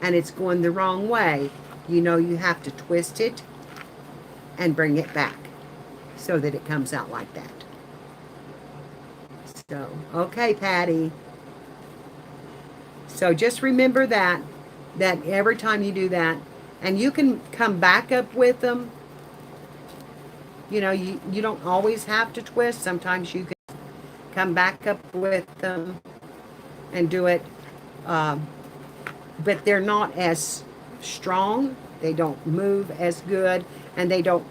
Speaker 1: and it's going the wrong way, you have to twist it and bring it back so that it comes out like that. So, okay, Patty. So just remember that every time you do that, and you can come back up with them. You don't always have to twist. Sometimes you can come back up with them and do it, but they're not as strong. They don't move as good, and they don't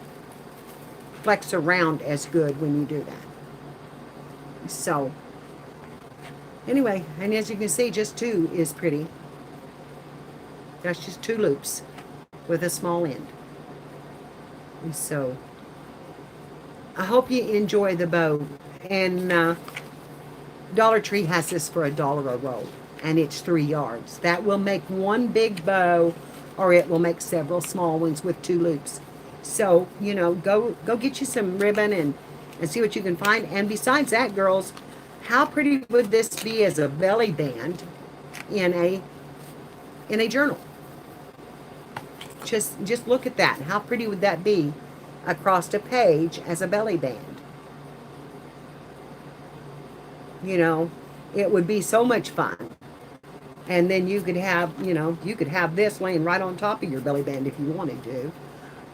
Speaker 1: flex around as good when you do that. So, anyway, and as you can see, just 2 is pretty. That's just 2 loops with a small end. And so, I hope you enjoy the bow. And Dollar Tree has this for $1 a roll, and it's 3 yards. That will make one big bow, or it will make several small ones with 2 loops. So, go get you some ribbon and see what you can find. And besides that, girls, how pretty would this be as a belly band in a journal? Just look at that. How pretty would that be across a page as a belly band? It would be so much fun. And then you could have, this laying right on top of your belly band if you wanted to.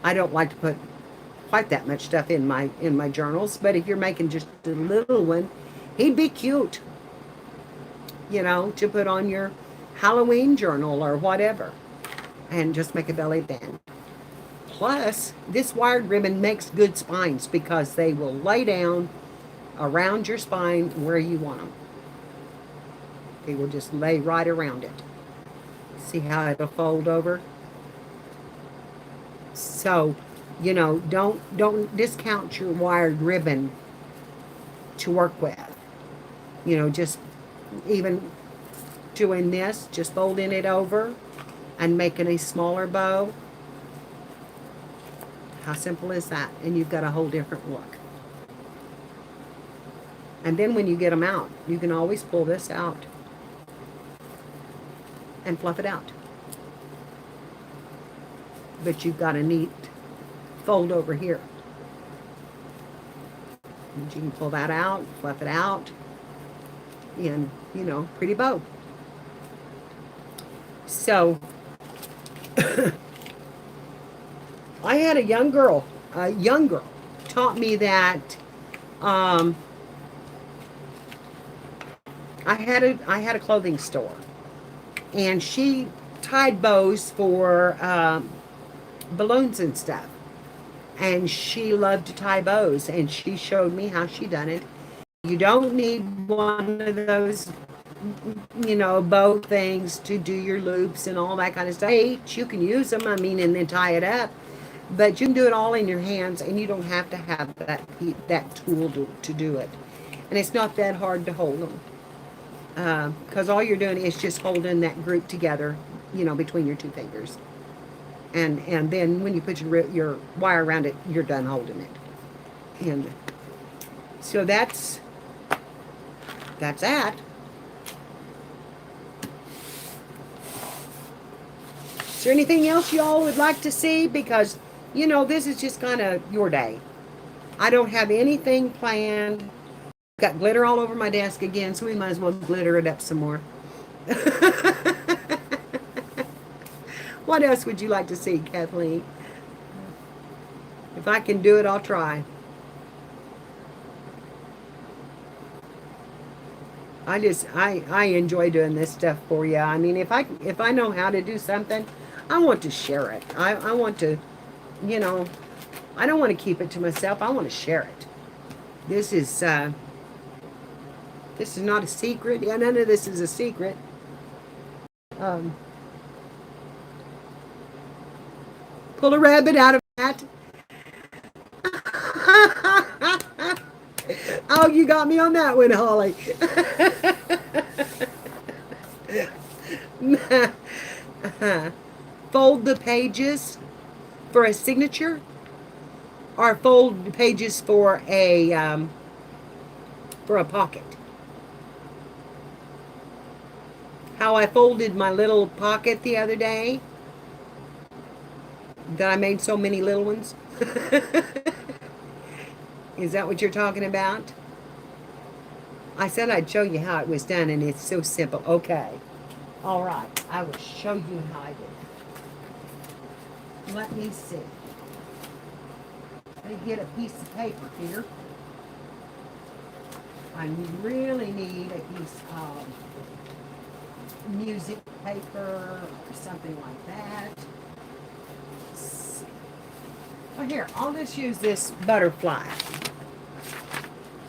Speaker 1: I don't like to put quite that much stuff in my journals, but if you're making just a little one, he'd be cute, to put on your Halloween journal or whatever, and just make a belly band. Plus, this wired ribbon makes good spines because they will lay down around your spine where you want them. They will just lay right around it. See how it'll fold over? So, don't discount your wired ribbon to work with. Just even doing this, just folding it over and making a smaller bow. How simple is that? And you've got a whole different look. And then when you get them out, you can always pull this out and fluff it out. But you've got a neat fold over here. And you can pull that out, fluff it out, and, pretty bow. So, I had a young girl taught me that I had a clothing store, and she tied bows for balloons and stuff, and she loved to tie bows, and she showed me how she done it. You don't need one of those bow things to do your loops and all that kind of stuff. You can use them, and then tie it up, but you can do it all in your hands, and you don't have to have that tool to do it. And it's not that hard to hold them, because all you're doing is just holding that group together, between your 2 fingers. And then when you put your wire around it, you're done holding it. And so that's that. Is there anything else y'all would like to see? Because, this is just kind of your day. I don't have anything planned. Got glitter all over my desk again, so we might as well glitter it up some more. What else would you like to see, Kathleen? If I can do it, I'll try. I enjoy doing this stuff for you. I mean, if I know how to do something, I want to share it. I want to, you know, I don't want to keep it to myself. I want to share it. This is uh, this is not a secret. Yeah, none of this is a secret. Um, pull a rabbit out of a hat. Oh, you got me on that one, Holly. Fold the pages for a signature, or fold the pages for a pocket. How I folded my little pocket the other day, that I made so many little ones. Is that what you're talking about? I said I'd show you how it was done, and it's so simple. Okay. All right. I will show you how I did it. Let me see. Let me get a piece of paper here. I really need a piece of music paper or something like that. Well, here, I'll just use this butterfly.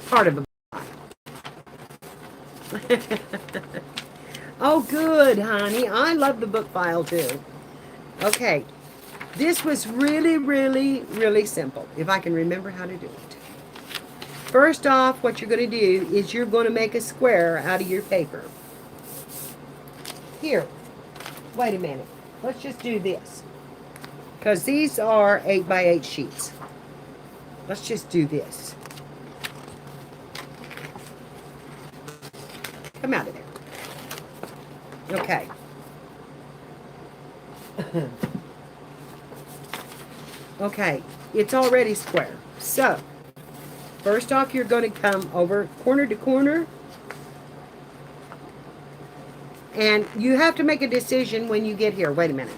Speaker 1: Part of a butterfly. Oh, good, honey. I love the book file, too. Okay. This was really, really, really simple, if I can remember how to do it. First off, what you're going to do is you're going to make a square out of your paper. Here. Wait a minute. Let's just do this. Because these are 8x8 sheets. Let's just do this. Come out of there. Okay. Okay. It's already square. So, first off, you're going to come over corner to corner. And you have to make a decision when you get here. Wait a minute.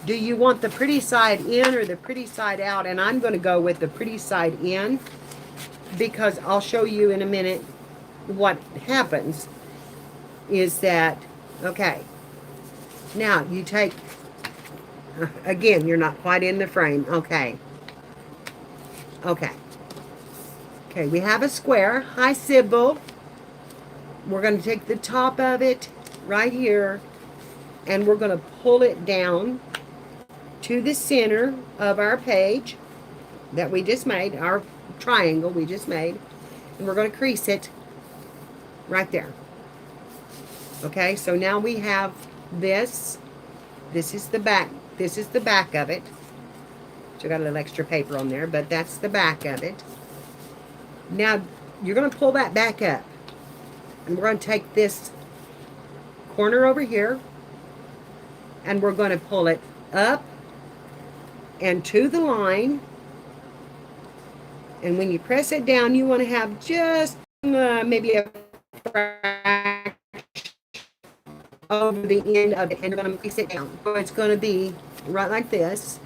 Speaker 1: Do you want the pretty side in or the pretty side out? And I'm going to go with the pretty side in, because I'll show you in a minute what happens is that, okay, now you take, again, you're not quite in the frame. Okay. Okay. Okay, we have a square. Hi, Sybil. We're going to take the top of it right here, and we're going to pull it down to the center of our page that we just made, our triangle we just made, and we're going to crease it right there. Okay, so now we have this. This is the back. This is the back of it. So I got a little extra paper on there, but that's the back of it. Now you're going to pull that back up, and we're going to take this corner over here, and we're going to pull it up and to the line. And when you press it down, you want to have just maybe a fraction over the end of it, and you're going to crease it down. So it's going to be right like this.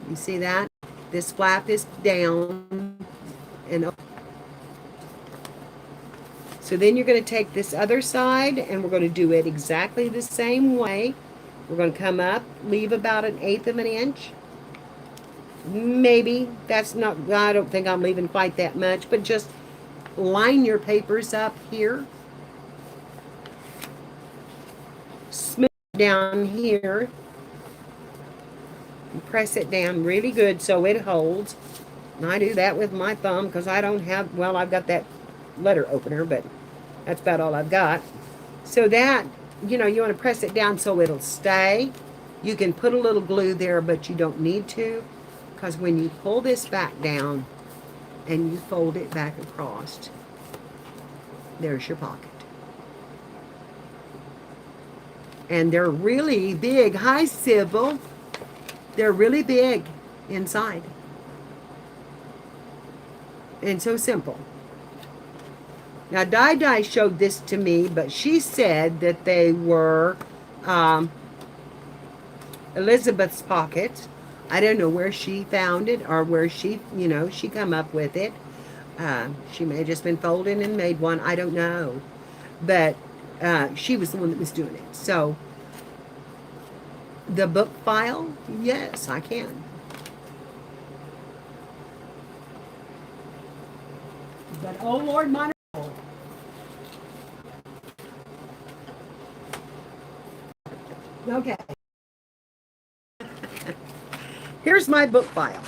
Speaker 1: You see that? This flap is down and up. So then you're going to take this other side, and we're going to do it exactly the same way. We're going to come up, leave about 1/8 of an inch. Maybe. That's not, I don't think I'm leaving quite that much, but just line your papers up here. Smooth down here. And press it down really good so it holds. And I do that with my thumb because I don't have, well, I've got that letter opener, but that's about all I've got. So that, you know, you want to press it down so it'll stay. You can put a little glue there, but you don't need to, because when you pull this back down and you fold it back across, there's your pocket. And they're really big. Hi, Sybil. They're really big inside. And so simple. Now, Di showed this to me, but she said that they were Elizabeth's pockets. I don't know where she found it or where she, you know, she come up with it. She may have just been folding and made one. I don't know. But She was the one that was doing it. So the book file, yes, I can. But oh Lord, mine are full. Okay. Here's my book file.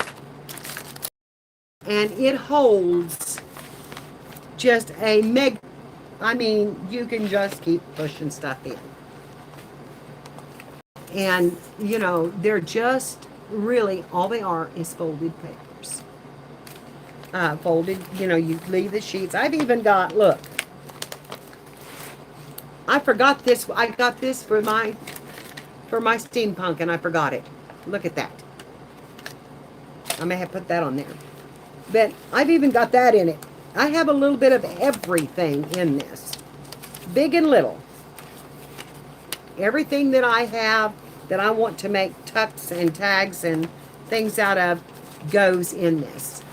Speaker 1: And it holds just a meg. I mean, you can just keep pushing stuff in. And, you know, they're just really, all they are is folded papers. Folded, you know, you leave the sheets. I've even got, look, I forgot this. I got this for my steampunk and I forgot it. Look at that. I may have put that on there. But I've even got that in it. I have a little bit of everything in this. Big and little. Everything that I have that I want to make tucks and tags and things out of goes in this.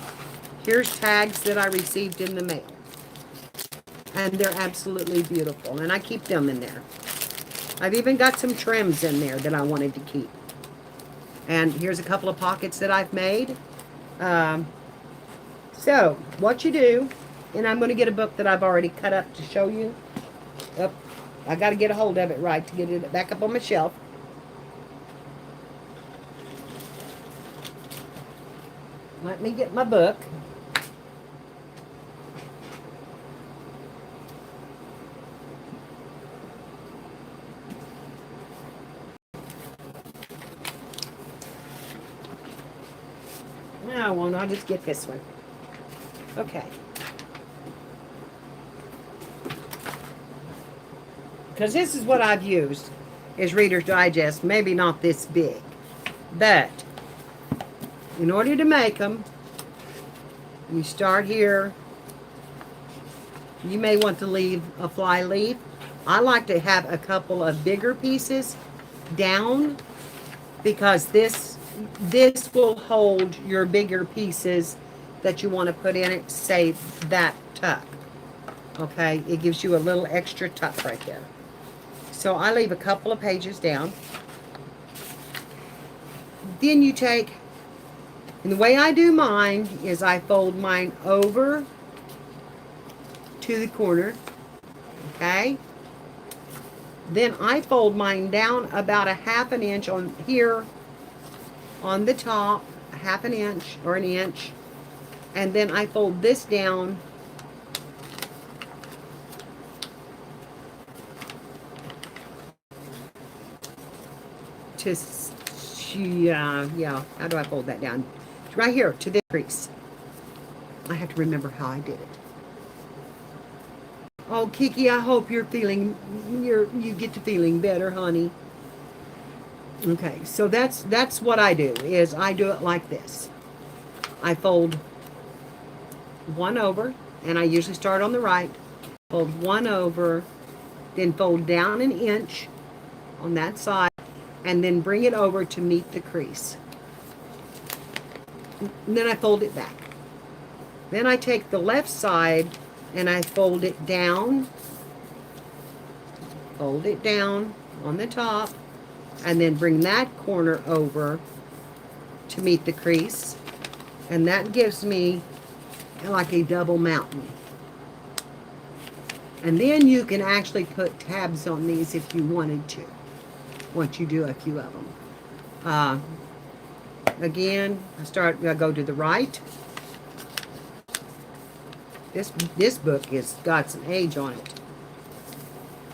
Speaker 1: Here's tags that I received in the mail. And they're absolutely beautiful. And I keep them in there. I've even got some trims in there that I wanted to keep. And here's a couple of pockets that I've made. So, what you do, and I'm going to get a book that I've already cut up to show you. Oh, I got to get a hold of it right to get it back up on my shelf. Let me get my book. No, I won't. I'll just get this one. Okay. Because this is what I've used is Reader's Digest. Maybe not this big. But in order to make them, you start here. You may want to leave a fly leaf. I like to have a couple of bigger pieces down because this will hold your bigger pieces that you want to put in it, say that tuck. Okay, it gives you a little extra tuck right there. So I leave a couple of pages down. Then you take, and the way I do mine is I fold mine over to the corner. Okay. Then I fold mine down about a half an inch on here on the top, a half an inch or an inch. And then I fold this down to, yeah, how do I fold that down? Right here to the crease. I have to remember how I did it. Oh, Kiki, I hope you're feeling, you get to feeling better, honey. Okay, so that's what I do, is I do it like this. I fold one over, and I usually start on the right, fold one over, then fold down an inch on that side, and then bring it over to meet the crease. And then I fold it back. Then I take the left side and I fold it down on the top, and then bring that corner over to meet the crease, and that gives me like a double mountain. And then you can actually put tabs on these if you wanted to, once you do a few of them. Again, I go to the right. This book has got some age on it.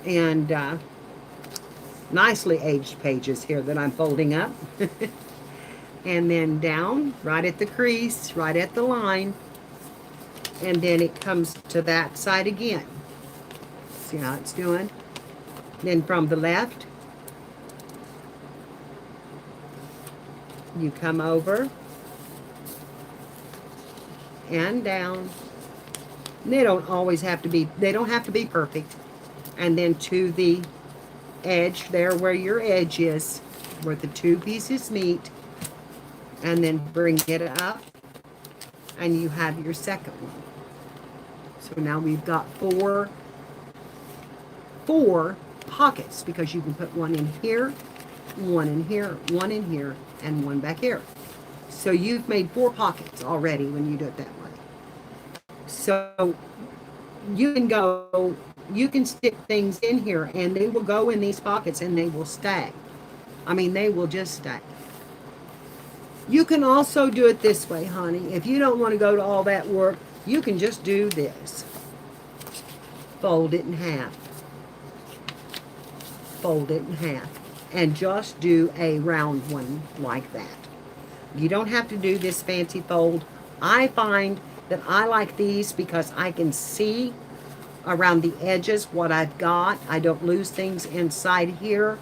Speaker 1: And nicely aged pages here that I'm folding up. And then down, right at the crease, right at the line. And then it comes to that side again. See how it's doing? Then from the left, you come over and down. They don't have to be perfect. And then to the edge there where your edge is, where the two pieces meet, and then bring it up, and you have your second one. So now we've got four 4 pockets because you can put one in here, one in here, one in here, and one back here. So you've made 4 pockets already when you do it that way. So you can stick things in here and they will go in these pockets and they will stay. I mean, they will just stay. You can also do it this way, honey. If you don't want to go to all that work, you can just do this. Fold it in half. Fold it in half. And just do a round one like that. You don't have to do this fancy fold. I find that I like these because I can see around the edges what I've got. I don't lose things inside here.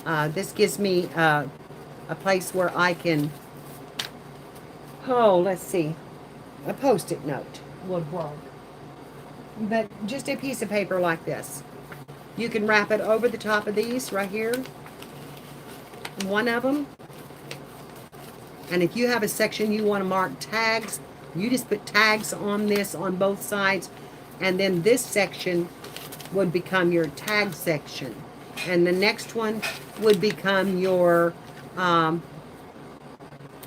Speaker 1: This gives me a place where I can, let's see, a post-it note would work. But just a piece of paper like this. You can wrap it over the top of these right here. One of them. And if you have a section you want to mark tags, you just put tags on this on both sides. And then this section would become your tag section. And the next one would become your,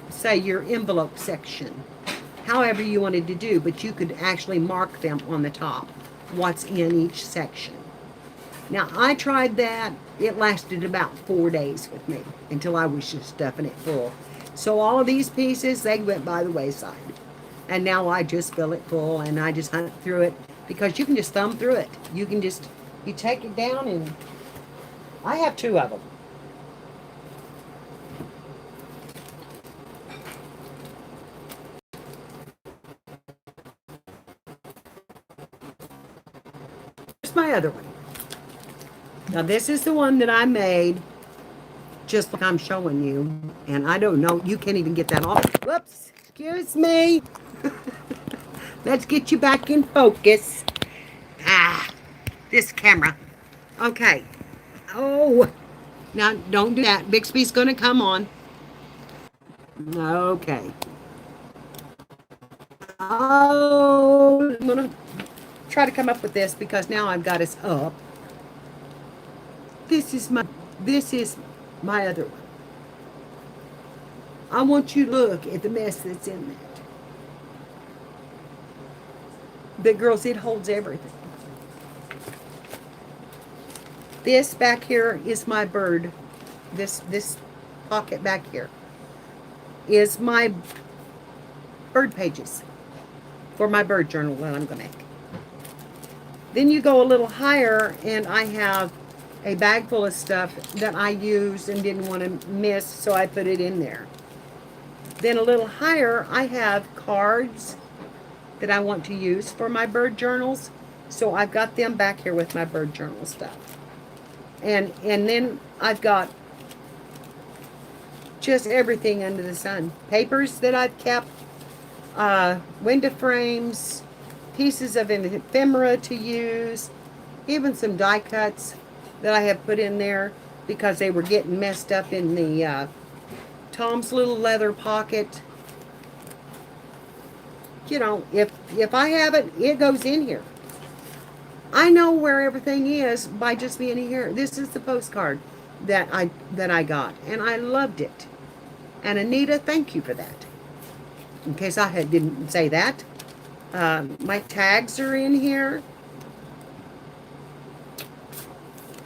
Speaker 1: say, your envelope section. However you wanted to do, but you could actually mark them on the top, what's in each section. Now, I tried that. It lasted about 4 days with me until I was just stuffing it full. So all of these pieces, they went by the wayside. And now I just fill it full and I just hunt through it because you can just thumb through it. You can just, you take it down and I have 2 of them. Here's my other one. Now this is the one that I made just like I'm showing you. And I don't know, you can't even get that off. Whoops, excuse me. Let's get you back in focus. This camera. Okay. Oh, now don't do that. Bixby's gonna come on. Okay. Oh, I'm gonna try to come up with this because now I've got us up. This is my other one. I want you to look at the mess that's in that. But girls, it holds everything. This back here is my bird. This pocket back here is my bird pages for my bird journal that I'm going to make. Then you go a little higher and I have a bag full of stuff that I used and didn't want to miss, so I put it in there. Then a little higher, I have cards that I want to use for my bird journals, so I've got them back here with my bird journal stuff. And then I've got just everything under the sun. Papers that I've kept, window frames, pieces of ephemera to use, even some die cuts that I have put in there because they were getting messed up in the Tom's little leather pocket. You know, if I have it, it goes in here. I know where everything is by just being here. This is the postcard that I got, and I loved it. And Anita, thank you for that. In case I didn't say that. My tags are in here.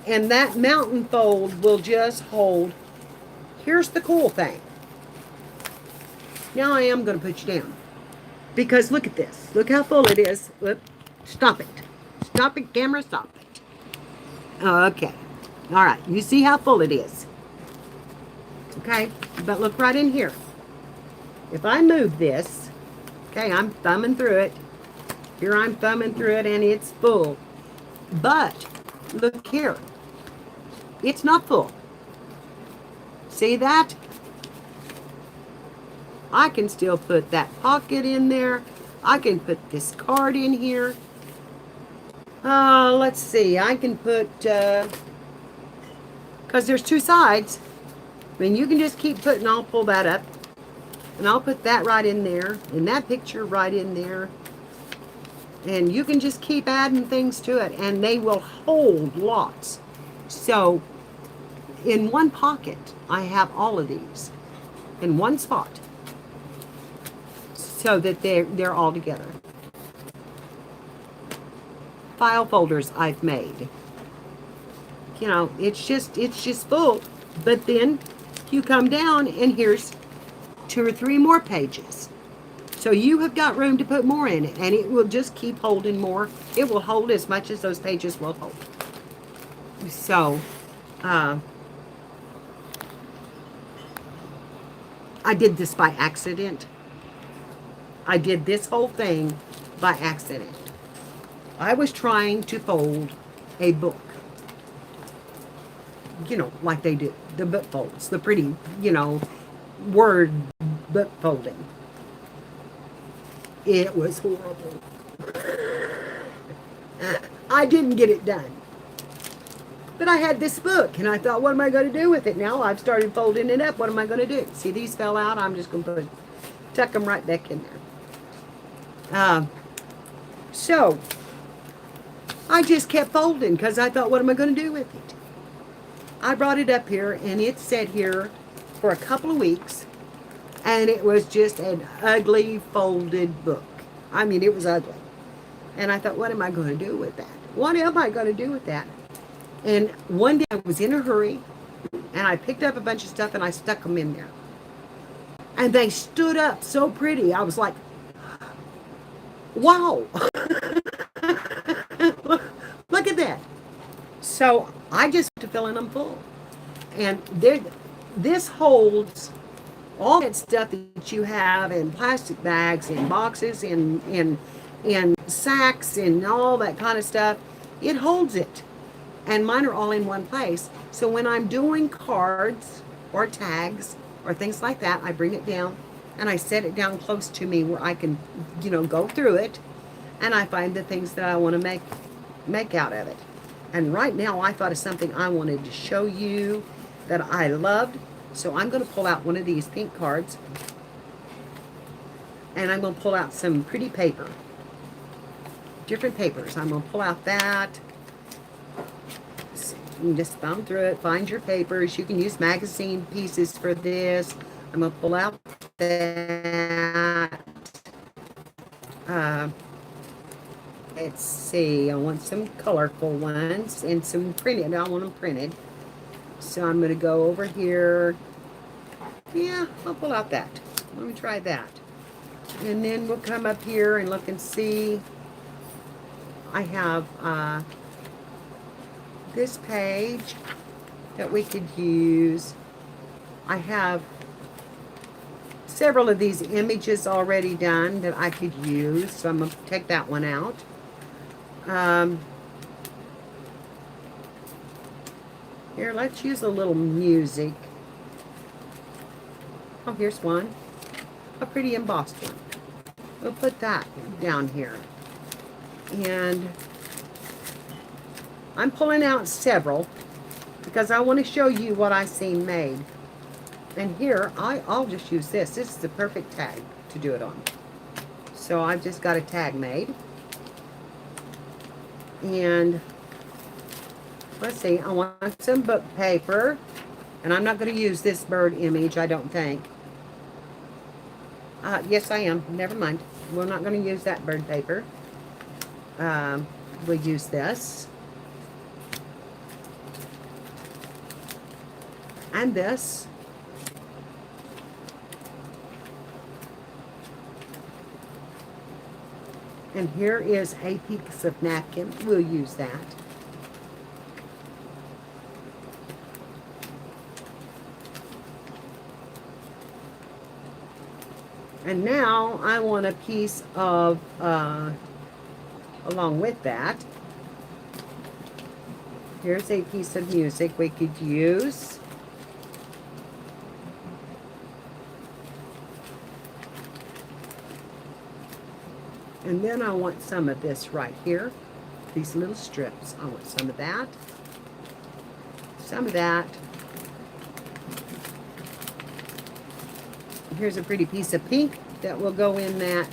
Speaker 1: And that mountain fold will just hold. Here's the cool thing. Now I am going to put you down. Because look at this. Look how full it is. Whoop. Stop it. Stop it, camera. Stop it. Okay. All right. You see how full it is. Okay. But look right in here. If I move this, okay, I'm thumbing through it. Here I'm thumbing through it and it's full. But look here. It's not full. See that? I can still put that pocket in there. I can put this card in here. Let's see. I can put, because there's 2 sides. I mean, you can just keep putting, I'll pull that up. And I'll put that right in there. And that picture right in there. And you can just keep adding things to it, and they will hold lots. So in one pocket, I have all of these in one spot, so that they're all together. File folders I've made. You know, it's just full. But then you come down, and here's 2 or 3 more pages. So you have got room to put more in it, and it will just keep holding more. It will hold as much as those pages will hold. So, I did this by accident. I did this whole thing by accident. I was trying to fold a book. You know, like they do. The book folds. The pretty, word book folding. It was horrible. I didn't get it done. But I had this book, and I thought, what am I going to do with it? Now I've started folding it up. What am I going to do? See, these fell out. I'm just going to tuck them right back in there. So, I just kept folding because I thought, what am I going to do with it? I brought it up here, and it sat here for a couple of weeks, and it was just an ugly folded book. I mean, it was ugly. And I thought, what am I going to do with that? What am I going to do with that? And one day I was in a hurry, and I picked up a bunch of stuff, and I stuck them in there. And they stood up so pretty. I was like, wow. Look at that. So I just to filling them full. And this holds all that stuff that you have in plastic bags, in boxes, in sacks, and all that kind of stuff. It holds it. And mine are all in one place. So when I'm doing cards or tags or things like that, I bring it down and I set it down close to me where I can, go through it, and I find the things that I want to make out of it. And right now I thought of something I wanted to show you that I loved. So I'm going to pull out one of these pink cards, and I'm going to pull out some pretty paper. Different papers. I'm going to pull out that. You can just thumb through it, find your papers. You can use magazine pieces for this. I'm going to pull out that. Let's see. I want some colorful ones and some printed. I want them printed. So I'm going to go over here. Yeah, I'll pull out that. Let me try that. And then we'll come up here and look and see. I have this page that we could use. I have several of these images already done that I could use, so I'm going to take that one out. Here, let's use a little music. Oh, here's one. A pretty embossed one. We'll put that down here. And I'm pulling out several because I want to show you what I seen made. And here, I'll just use this. This is the perfect tag to do it on. So I've just got a tag made. And let's see, I want some book paper. And I'm not going to use this bird image, I don't think. Yes, I am. Never mind. We're not going to use that bird paper. We'll use this. And this. And here is a piece of napkin. We'll use that. And now I want a piece of, along with that, here's a piece of music we could use. And then I want some of this right here. These little strips. I want some of that. Some of that. Here's a pretty piece of pink that will go in that.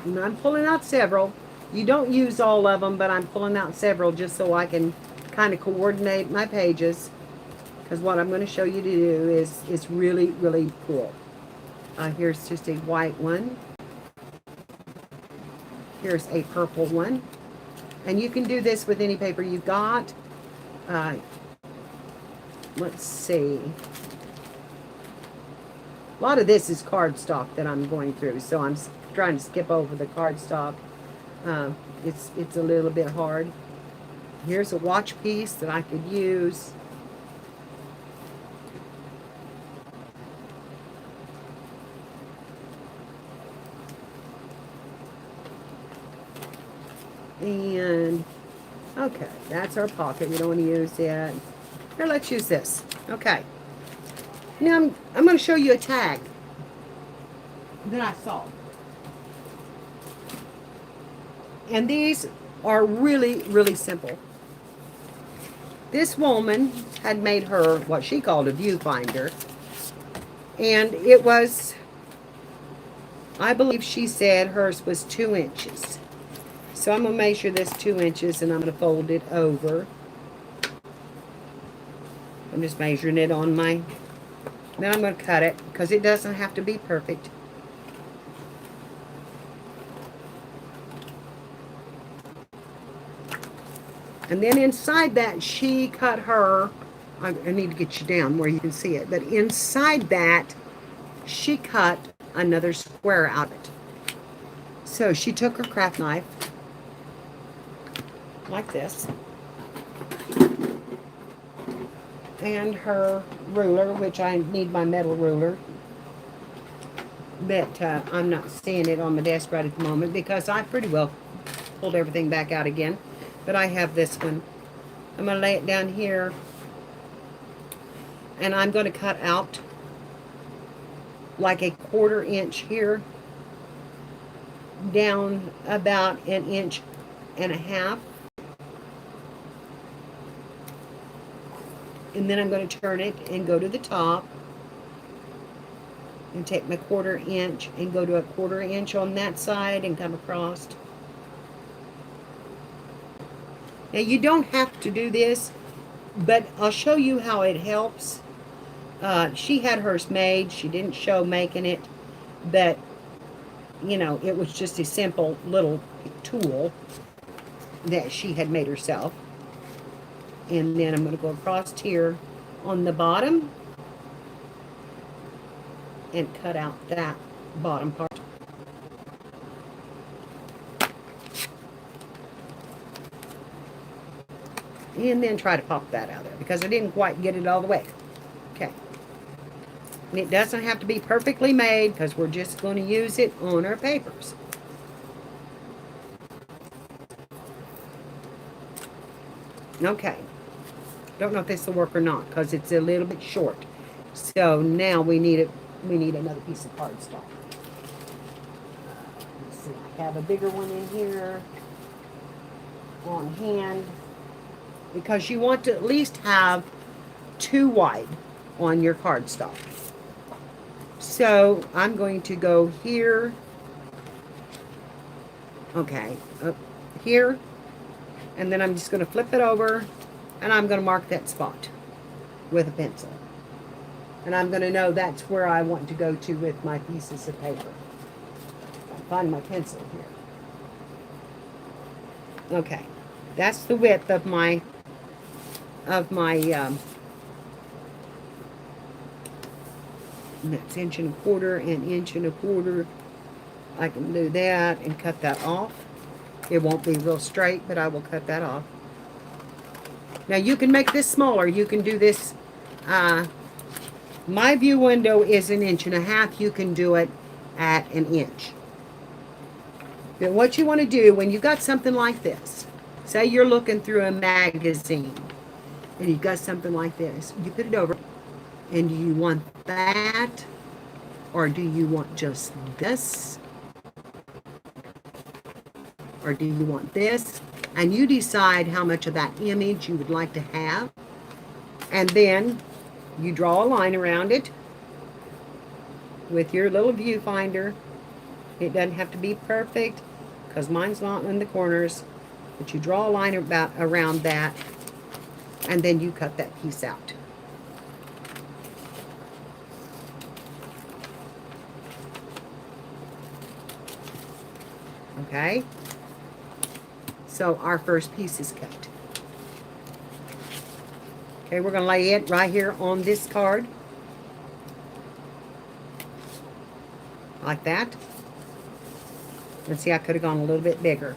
Speaker 1: And I'm pulling out several. You don't use all of them, but I'm pulling out several just so I can kind of coordinate my pages. Because what I'm going to show you to do is really, really cool. Here's just a white one. Here's a purple one. And you can do this with any paper you've got. Let's see. A lot of this is cardstock that I'm going through, so I'm trying to skip over the cardstock. It's a little bit hard. Here's a watch piece that I could use. And, okay, that's our pocket. We don't want to use it. Here, let's use this. Okay. Now, I'm going to show you a tag that I saw. And these are really, really simple. This woman had made her what she called a viewfinder. And it was, I believe she said hers was 2 inches. So I'm going to measure this 2 inches and I'm going to fold it over. I'm just measuring it on my, then I'm going to cut it because it doesn't have to be perfect. And then inside that, she cut her, I need to get you down where you can see it, but inside that, she cut another square out of it. So she took her craft knife, like this, and her ruler, which I need my metal ruler, but I'm not seeing it on my desk right at the moment because I pretty well pulled everything back out again. But I have this one. I'm going to lay it down here. And I'm going to cut out like a 1/4 inch here. Down about 1.5 inches. And then I'm going to turn it and go to the top. And take my 1/4 inch and go to a 1/4 inch on that side and come across. Now, you don't have to do this, but I'll show you how it helps. She had hers made. She didn't show making it, but, you know, it was just a simple little tool that she had made herself. And then I'm going to go across here on the bottom and cut out that bottom part. And then try to pop that out there because I didn't quite get it all the way. Okay. And it doesn't have to be perfectly made because we're just going to use it on our papers. Okay. Don't know if this will work or not because it's a little bit short. So now we need it. We need another piece of cardstock. Let's see. I have a bigger one in here on hand. Because you want to at least have 2 wide on your cardstock. So I'm going to go here. Okay, up here. And then I'm just going to flip it over. And I'm going to mark that spot with a pencil. And I'm going to know that's where I want to go to with my pieces of paper. I'll find my pencil here. Okay, that's the width of my that's 1.25 inches and 1.25 inches. I can do that and cut that off. It won't be real straight, but I will cut that off. Now you can make this smaller. You can do this. My view window is 1.5 inches. You can do it at 1 inch. But what you want to do when you got something like this, say you're looking through a magazine, and you've got something like this, you put it over, and do you want that, or do you want just this, or do you want this, and you decide how much of that image you would like to have, and then you draw a line around it with your little viewfinder, It doesn't have to be perfect because mine's not in the corners. But you draw a line about around that, and then you cut that piece out. Okay? So our first piece is cut. Okay, we're going to lay it right here on this card. Like that. And see, I could have gone a little bit bigger.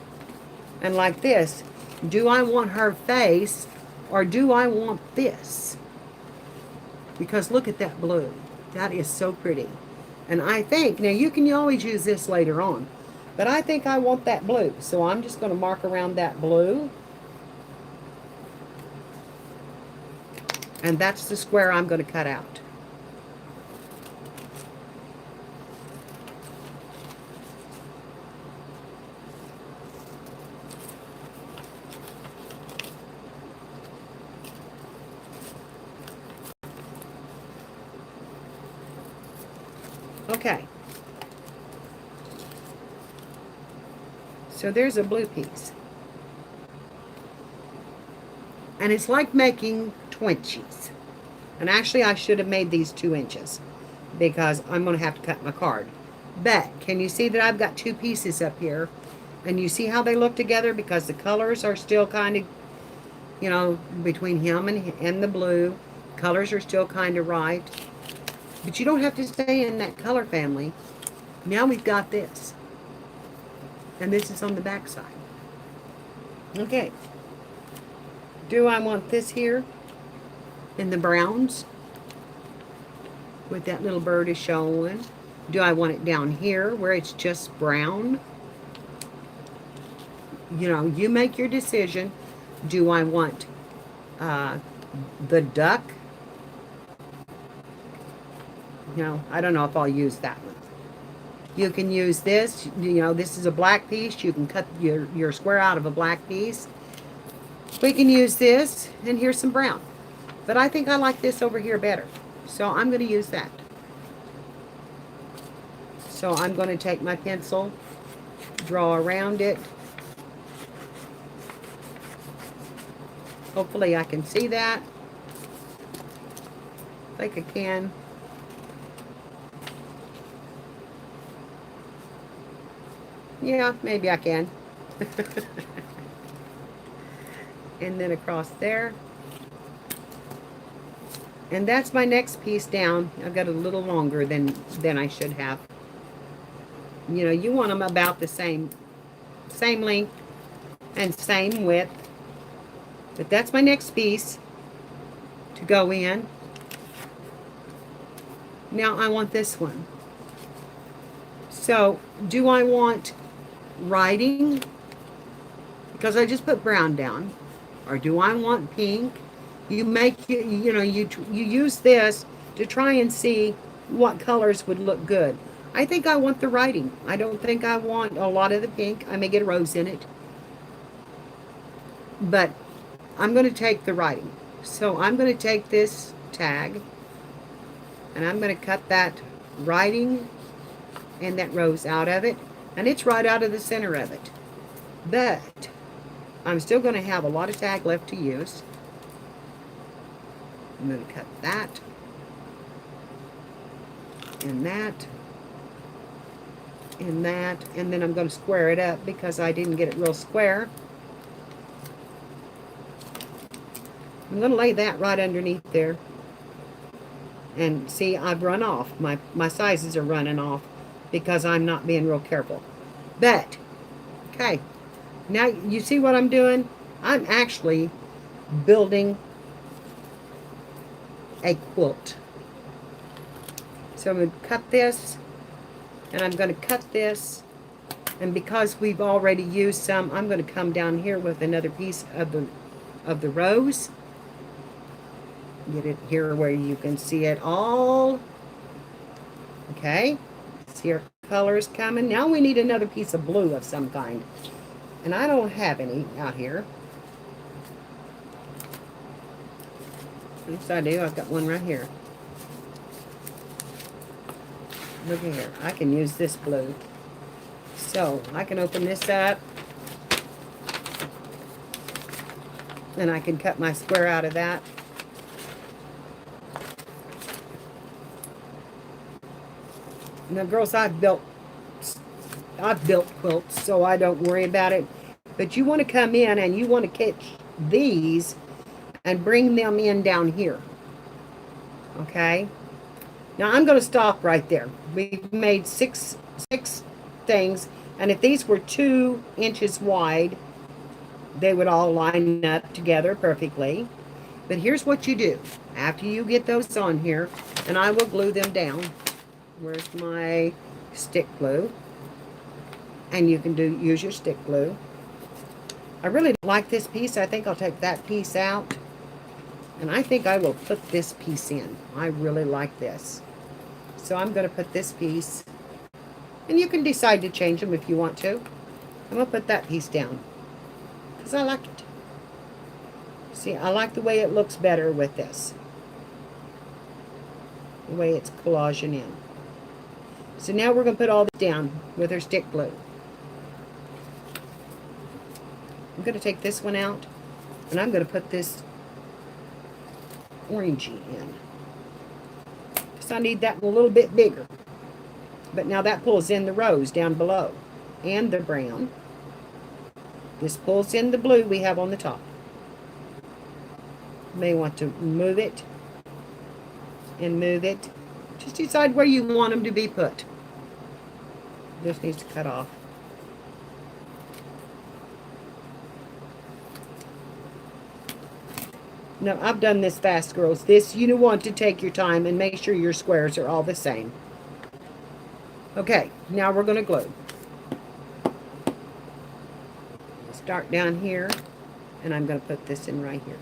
Speaker 1: And like this, do I want her face or do I want this? Because look at that blue. That is so pretty. And I think, now you can always use this later on, but I think I want that blue. So I'm just going to mark around that blue. And that's the square I'm going to cut out. Okay. So there's a blue piece. And it's like making Twinchies. And actually I should have made these 2 inches because I'm going to have to cut my card. But can you see that I've got 2 pieces up here? And you see how they look together because the colors are still kind of, you know, between him and the blue. Colors are still kind of right. But you don't have to stay in that color family. Now we've got this. And this is on the back side. Okay. Do I want this here in the browns? With that little bird is showing. Do I want it down here where it's just brown? You know, you make your decision. Do I want the duck? You know, I don't know if I'll use that one. You can use this. You know, this is a black piece. You can cut your square out of a black piece. We can use this, and here's some brown. But I think I like this over here better. So I'm going to use that. So I'm going to take my pencil, draw around it. Hopefully I can see that. I think I can. Yeah, maybe I can. And then across there. And that's my next piece down. I've got a little longer than I should have. You know, you want them about the same length and same width. But that's my next piece to go in. Now I want this one. So, do I want writing? Because I just put brown down. Or do I want pink? You make, you know, you use this to try and see what colors would look good. I think I want the writing. I don't think I want a lot of the pink. I may get a rose in it. But I'm going to take the writing. So I'm going to take this tag and I'm going to cut that writing and that rose out of it. And it's right out of the center of it. But I'm still going to have a lot of tag left to use. I'm going to cut that and that and that, and then I'm going to square it up because I didn't get it real square. I'm going to lay that right underneath there. And see, I've run off. My sizes are running off because I'm not being real careful. But, okay, now you see what I'm doing? I'm actually building a quilt. So I'm going to cut this, and I'm going to cut this, and because we've already used some, I'm going to come down here with another piece of the rose. Get it here where you can see it all. Okay, see our colors coming. Now we need another piece of blue of some kind, and I don't have any out here. Yes, I do. I've got one right here. Look at here. I can use this blue. So I can open this up and I can cut my square out of that. Now, girls, I've built quilts, so I don't worry about it. But you want to come in and you want to catch these and bring them in down here. Okay? Now, I'm going to stop right there. We've made six things, and if these were 2 inches wide, they would all line up together perfectly. But here's what you do. After you get those on here, and I will glue them down. Where's my stick glue? And you can use your stick glue. I really like this piece. I think I'll take that piece out. And I think I will put this piece in. I really like this. So I'm going to put this piece. And you can decide to change them if you want to. I'm going to put that piece down. Because I like it. See, I like the way it looks better with this. The way it's collaging in. So now we're going to put all this down with our stick glue. I'm going to take this one out, and I'm going to put this orangey in. Because I need that a little bit bigger. But now that pulls in the rose down below, and the brown. This pulls in the blue we have on the top. You may want to move it, and move it. Just decide where you want them to be put. This needs to cut off. No, I've done this fast, girls. This, you want to take your time and make sure your squares are all the same. Okay, now we're going to glue. Start down here, and I'm going to put this in right here.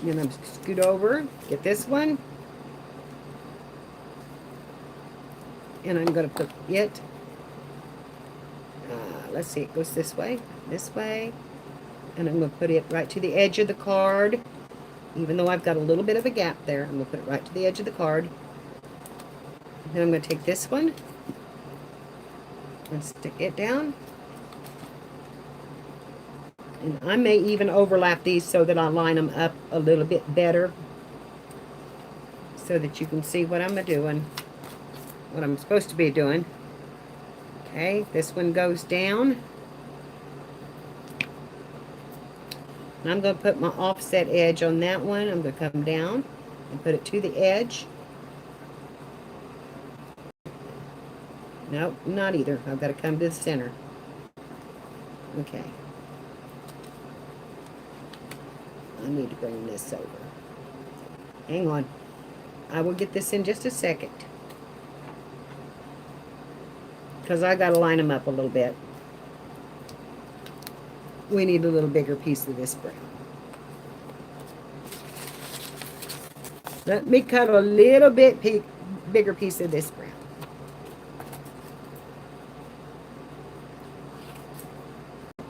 Speaker 1: And I'm scoot over, get this one. And I'm going to put it, let's see, it goes this way, and I'm going to put it right to the edge of the card. Even though I've got a little bit of a gap there, I'm going to put it right to the edge of the card. Then I'm going to take this one and stick it down. And I may even overlap these so that I line them up a little bit better, so that you can see what I'm doing, what I'm supposed to be doing. Okay, this one goes down. And I'm going to put my offset edge on that one. I'm going to come down and put it to the edge. Nope, not either. I've got to come to the center. Okay. I need to bring this over. Hang on. I will get this in just a second. Because I got to line them up a little bit. We need a little bigger piece of this brown. Let me cut a little bit bigger piece of this brown.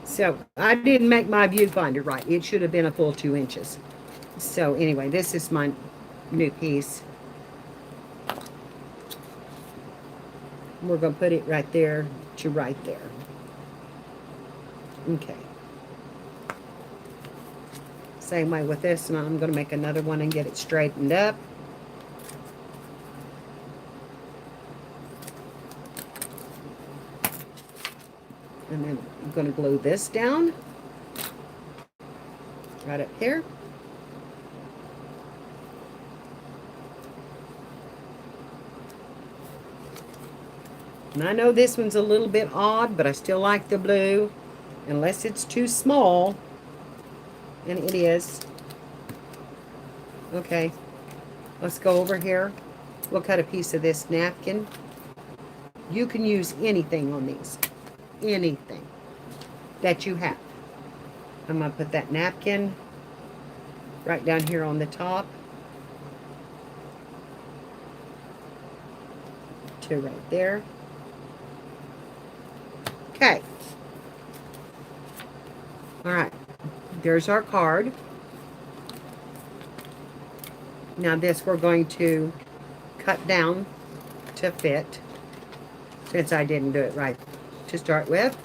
Speaker 1: So I didn't make my viewfinder right. It should have been a full 2 inches. So anyway, this is my new piece. We're going to put it right there to right there. Okay. Same way with this, and I'm going to make another one and get it straightened up. And then I'm going to glue this down right up here. And I know this one's a little bit odd, but I still like the blue, unless it's too small, and it is. Okay, let's go over here. We'll cut a piece of this napkin. You can use anything on these. Anything that you have. I'm going to put that napkin right down here on the top to right there. Okay. All right. There's our card. Now this we're going to cut down to fit. since I didn't do it right to start with.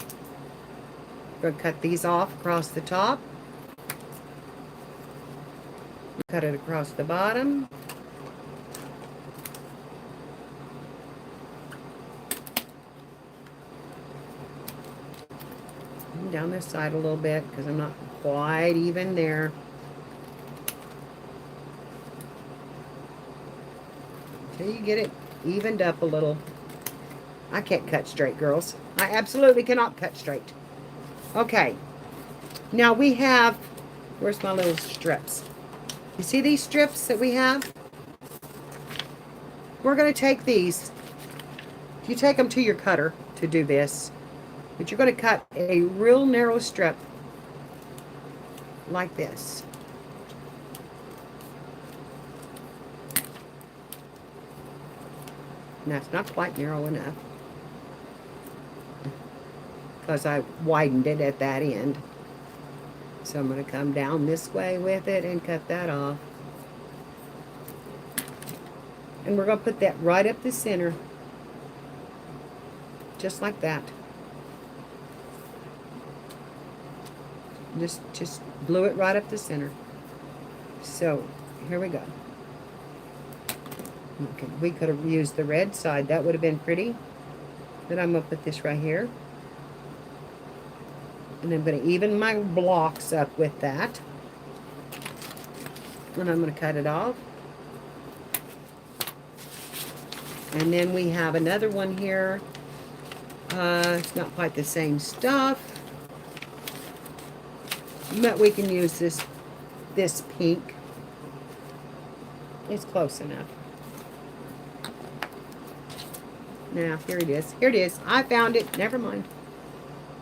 Speaker 1: Going to cut these off across the top. Cut it across the bottom. And down this side a little bit because I'm not quite even there. Till you get it evened up a little. I can't cut straight, girls. I absolutely cannot cut straight. Okay. Now we have, where's my little strips? You see these strips that we have? We're going to take these. You take them to your cutter to do this. But you're going to cut a real narrow strip like this. And that's not quite narrow enough because I widened it at that end. So I'm going to come down this way with it and cut that off. And we're going to put that right up the center. Just like that. Just glue it right up the center. So, here we go. Okay, we could have used the red side. That would have been pretty. But I'm going to put this right here. And I'm going to even my blocks up with that. And I'm going to cut it off. And then we have another one here. It's not quite the same stuff. But we can use this pink. It's close enough. Now, here it is. Here it is. I found it. Never mind.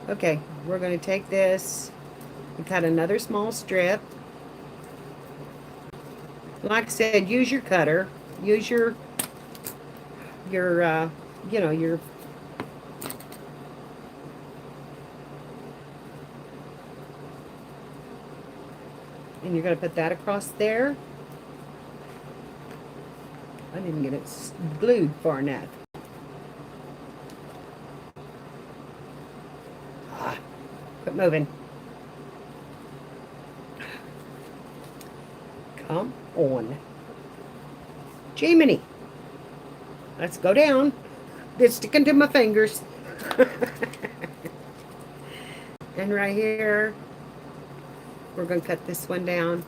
Speaker 1: Okay, we're going to take this and cut another small strip. Like I said, use your cutter. Use your you know, your and you're going to put that across there. I didn't get it glued far enough. Quit moving. Come on. Jiminy. Let's go down. It's sticking to my fingers. And right here, we're going to cut this one down.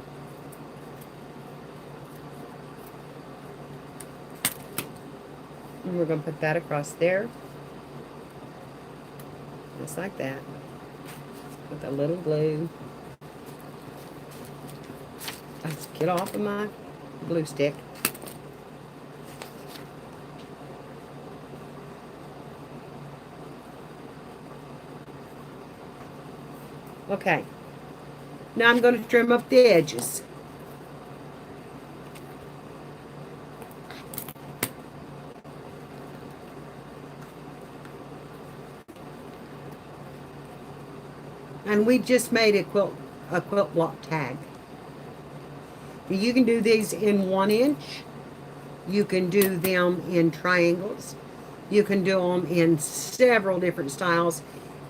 Speaker 1: And we're going to put that across there. Just like that. With a little glue. Let's get off of my glue stick. Okay. Now I'm going to trim up the edges. And we just made a quilt block tag. You can do these in 1 inch. You can do them in triangles. You can do them in several different styles.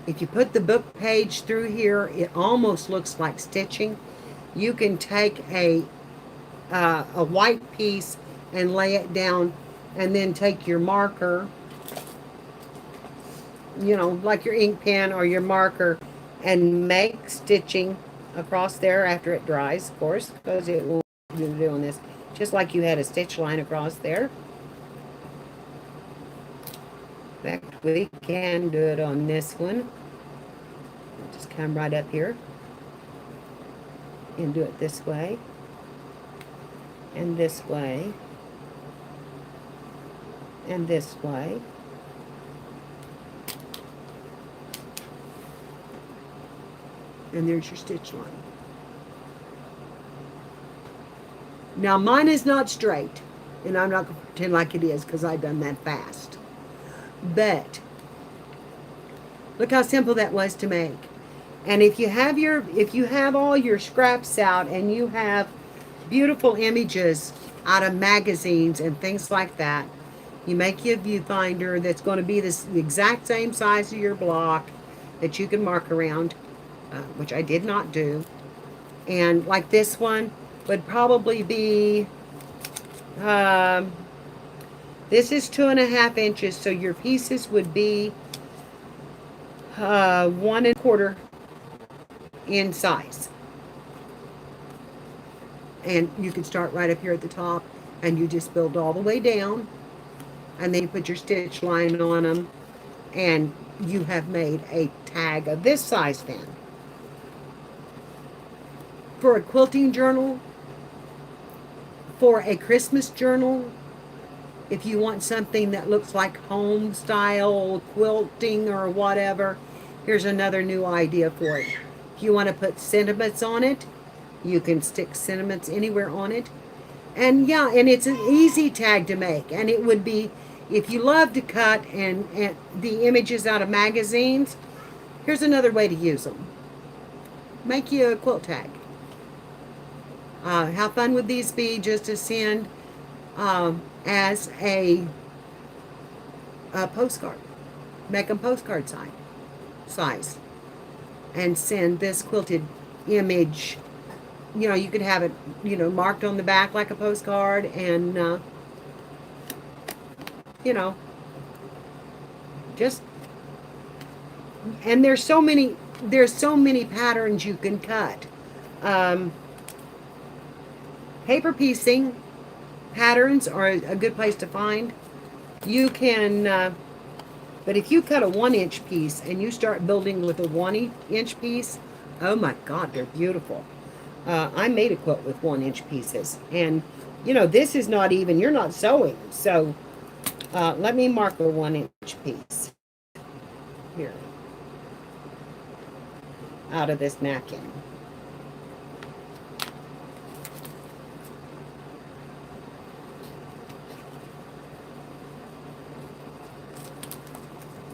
Speaker 1: If you put the book page through here, it almost looks like stitching. You can take a white piece and lay it down, and then take your marker, you know, like your ink pen or your marker, and make stitching across there after it dries, of course, because it will be doing this just like you had a stitch line across there. In fact, we can do it on this one. Just come right up here and do it this way and this way and this way. And there's your stitch line. Now mine is not straight, and I'm not going to pretend like it is because I've done that fast. But look how simple that was to make. And if you have all your scraps out and you have beautiful images out of magazines and things like that, You make you a viewfinder that's going to be the exact same size of your block that you can mark around, which I did not do. And like this one would probably be, um, this is 2.5 inches, so your pieces would be 1.25 in size. And you can start right up here at the top, and you just build all the way down, and then you put your stitch line on them, and you have made a tag of this size then. For a quilting journal, for a Christmas journal, if you want something that looks like home style quilting or whatever, here's another new idea for it. If you want to put sentiments on it, you can stick sentiments anywhere on it. And yeah, and it's an easy tag to make. And it would be, if you love to cut and the images out of magazines, here's another way to use them. Make you a quilt tag. How fun would these be just to send as a postcard? Make them postcard size and send this quilted image. You know, you could have it, marked on the back like a postcard, and just, and there's so many patterns you can cut. Paper piecing patterns are a good place to find. You can, but if you cut a 1-inch piece and you start building with a 1-inch piece, oh my God, they're beautiful. I made a quilt with 1-inch pieces, and this is not even, you're not sewing. So let me mark a 1-inch piece here out of this napkin.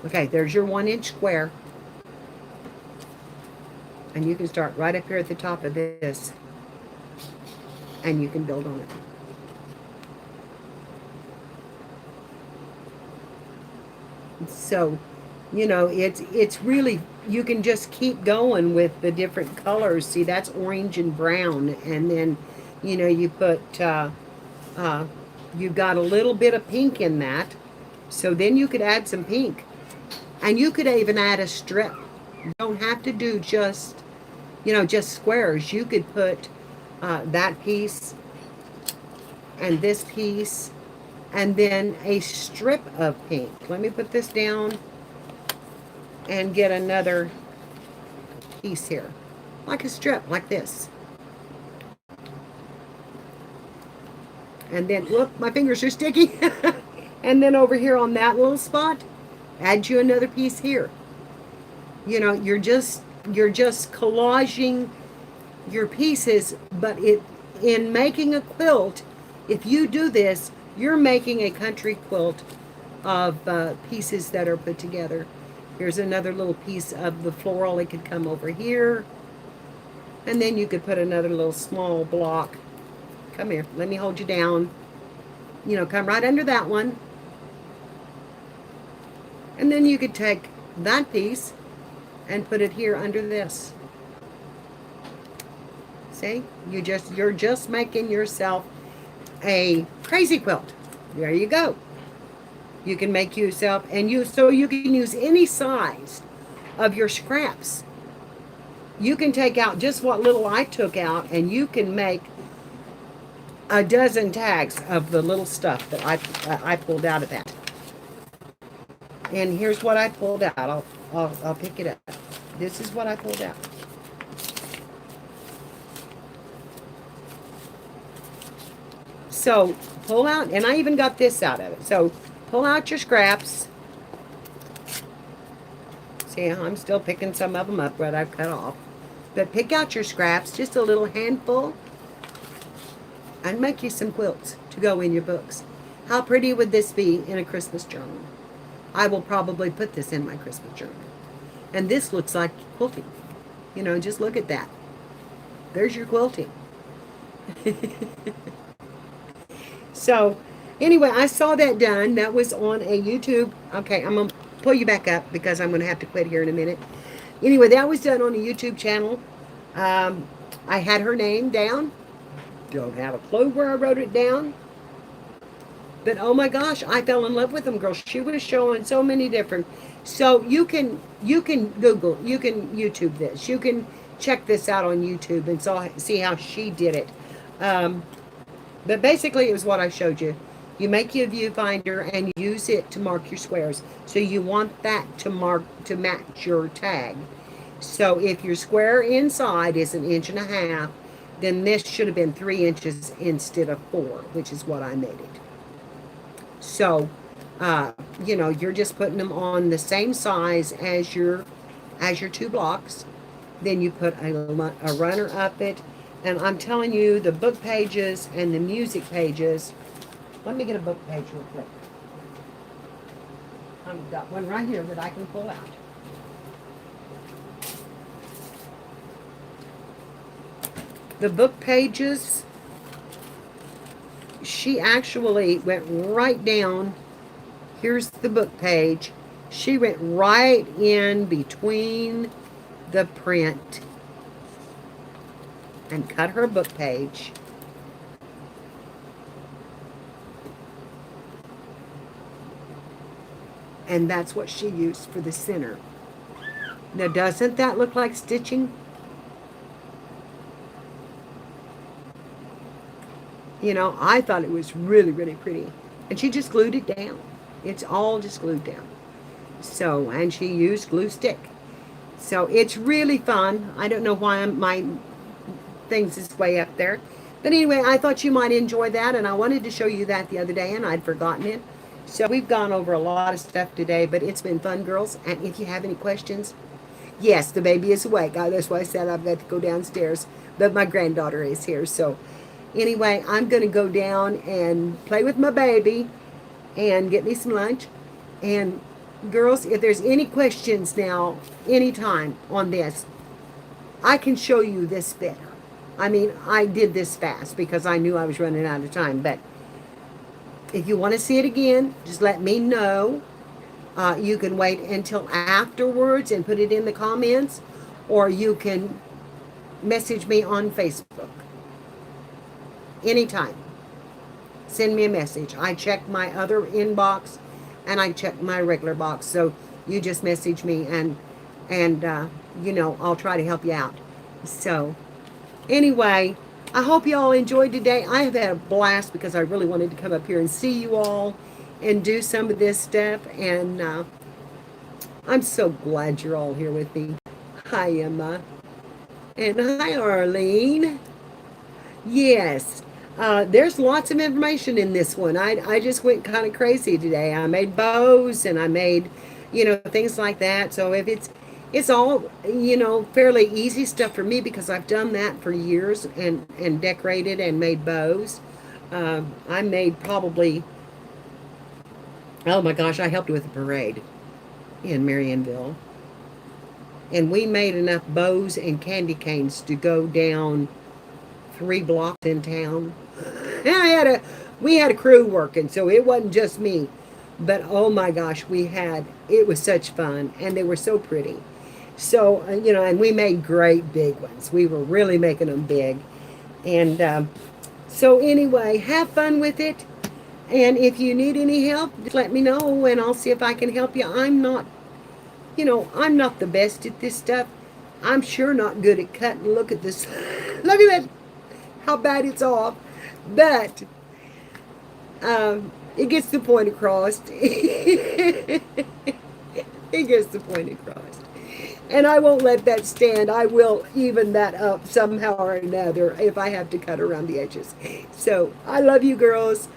Speaker 1: Okay, there's your 1-inch square. And you can start right up here at the top of this, and you can build on it. So, it's really, you can just keep going with the different colors. See, that's orange and brown, and then, you put, you've got a little bit of pink in that, so then you could add some pink. And you could even add a strip. You don't have to do just squares. You could put that piece and this piece and then a strip of pink. Let me put this down and get another piece here. Like a strip, like this. And then, look, my fingers are sticky. And then over here on that little spot, add you another piece here. You're just collaging your pieces, but in making a quilt, if you do this, you're making a country quilt of pieces that are put together. Here's another little piece of the floral. It could come over here, and then you could put another little small block. Come here, let me hold you down. Come right under that one. And then you could take that piece and put it here under this. See? You're just making yourself a crazy quilt. There you go. You can make yourself, so you can use any size of your scraps. You can take out just what little I took out, and you can make a dozen tags of the little stuff that I pulled out of that. And here's what I pulled out. I'll pick it up. This is what I pulled out. So pull out, and I even got this out of it. So pull out your scraps. See, I'm still picking some of them up that I've cut off. But pick out your scraps, just a little handful, and make you some quilts to go in your books. How pretty would this be in a Christmas journal? I will probably put this in my Christmas journal. And this looks like quilting. Just look at that. There's your quilting. So, Anyway, I saw that done. That was on a YouTube. Okay, I'm going to pull you back up because I'm going to have to quit here in a minute. Anyway, that was done on a YouTube channel. Um, I had her name down. Don't have a clue where I wrote it down. But oh my gosh, I fell in love with them girls. She was showing so many different. So you can Google, you can YouTube this. You can check this out on YouTube and see how she did it. Um, but basically, it was what I showed you. You make your viewfinder and use it to mark your squares. So you want that to match your tag. So if your square inside is 1.5 inches, then this should have been 3 inches instead of 4, which is what I made it. So, you're just putting them on the same size as your 2 blocks. Then you put a runner up it, and I'm telling you, the book pages and the music pages. Let me get a book page real quick. I've got one right here that I can pull out. The book pages, she actually went right down. Here's the book page. She went right in between the print and cut her book page. And that's what she used for the center. Now, doesn't that look like stitching? I thought it was really, really pretty. And she just glued it down. It's all just glued down. So, and she used glue stick. So it's really fun. I don't know why my things is way up there. But anyway, I thought you might enjoy that, and I wanted to show you that the other day, and I'd forgotten it. So we've gone over a lot of stuff today, but it's been fun, girls. And if you have any questions, yes, the baby is awake. That's why I said I've got to go downstairs. But my granddaughter is here. So anyway, I'm going to go down and play with my baby and get me some lunch. And girls, if there's any questions now, anytime on this, I can show you this better. I mean, I did this fast because I knew I was running out of time. But if you want to see it again, just let me know. You can wait until afterwards and put it in the comments, or you can message me on Facebook. Anytime. Send me a message. I check my other inbox and I check my regular box. So you just message me and I'll try to help you out. So anyway, I hope you all enjoyed today. I have had a blast because I really wanted to come up here and see you all and do some of this stuff. And I'm so glad you're all here with me. Hi, Emma. And hi, Arlene. Yes. There's lots of information in this one. I just went kind of crazy today. I made bows and I made, things like that. So if it's all, fairly easy stuff for me because I've done that for years and decorated and made bows. I made probably, oh my gosh, I helped with a parade in Marionville. And we made enough bows and candy canes to go down 3 blocks in town. And we had a crew working, so it wasn't just me. But oh my gosh, it was such fun, and they were so pretty. So, and we made great big ones. We were really making them big. And so anyway, have fun with it. And if you need any help, just let me know, and I'll see if I can help you. I'm not the best at this stuff. I'm sure not good at cutting. Look at this. Look at that. How bad it's off. But it gets the point across. It gets the point across. And I won't let that stand. I will even that up somehow or another if I have to cut around the edges. So I love you girls.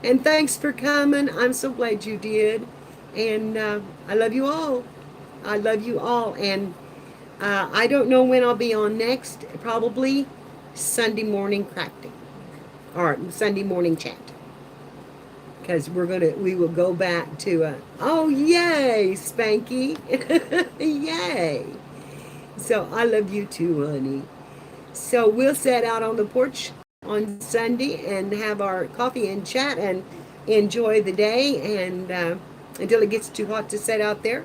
Speaker 1: And thanks for coming. I'm so glad you did. And I love you all. I love you all. And I don't know when I'll be on next. Probably Sunday morning crafting. Or Sunday morning chat. Because we will go back to oh yay, Spanky. Yay. So I love you too, honey. So we'll set out on the porch on Sunday and have our coffee and chat, and enjoy the day and until it gets too hot to set out there.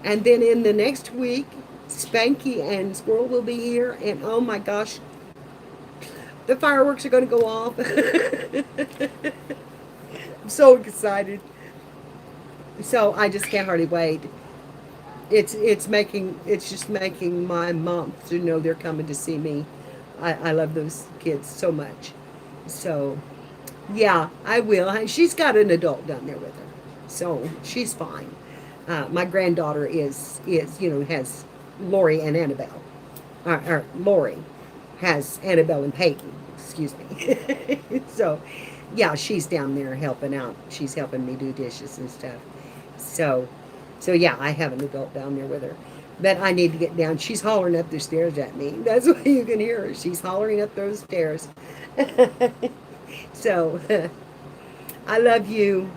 Speaker 1: And then in the next week, Spanky and Squirrel will be here, and oh my gosh, the fireworks are going to go off. I'm so excited. So I just can't hardly wait. It's just making my month to know they're coming to see me. I love those kids so much. So yeah, I will. She's got an adult down there with her, so she's fine. My granddaughter is has Lori and Annabelle, or Lori has Annabelle and Peyton. Excuse me. So yeah, she's down there helping out. She's helping me do dishes and stuff. So so yeah, I have an adult down there with her. But I need to get down. She's hollering up the stairs at me. That's why you can hear her. She's hollering up those stairs. So I love you.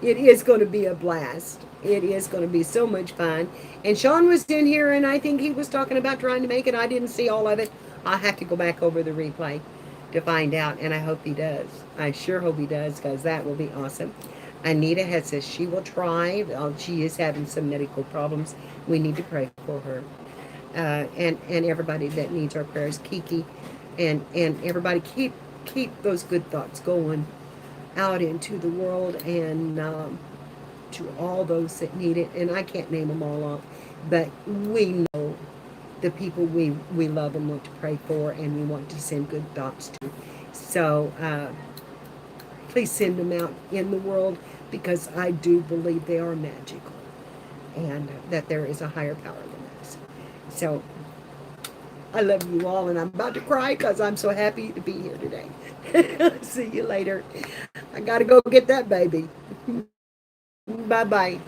Speaker 1: It is going to be a blast. It is going to be so much fun. And Sean was in here, and I think he was talking about trying to make it. I didn't see all of it. I'll have to go back over the replay to find out, and I hope he does. I sure hope he does, because that will be awesome. Anita has says she will try. She is having some medical problems. We need to pray for her. And everybody that needs our prayers. Kiki and everybody keep those good thoughts going out into the world and to all those that need it. And I can't name them all off, but we know the people we love and want to pray for and we want to send good thoughts to. So please send them out in the world because I do believe they are magical and that there is a higher power than us. So I love you all, and I'm about to cry because I'm so happy to be here today. See you later. I got to go get that baby. Bye bye.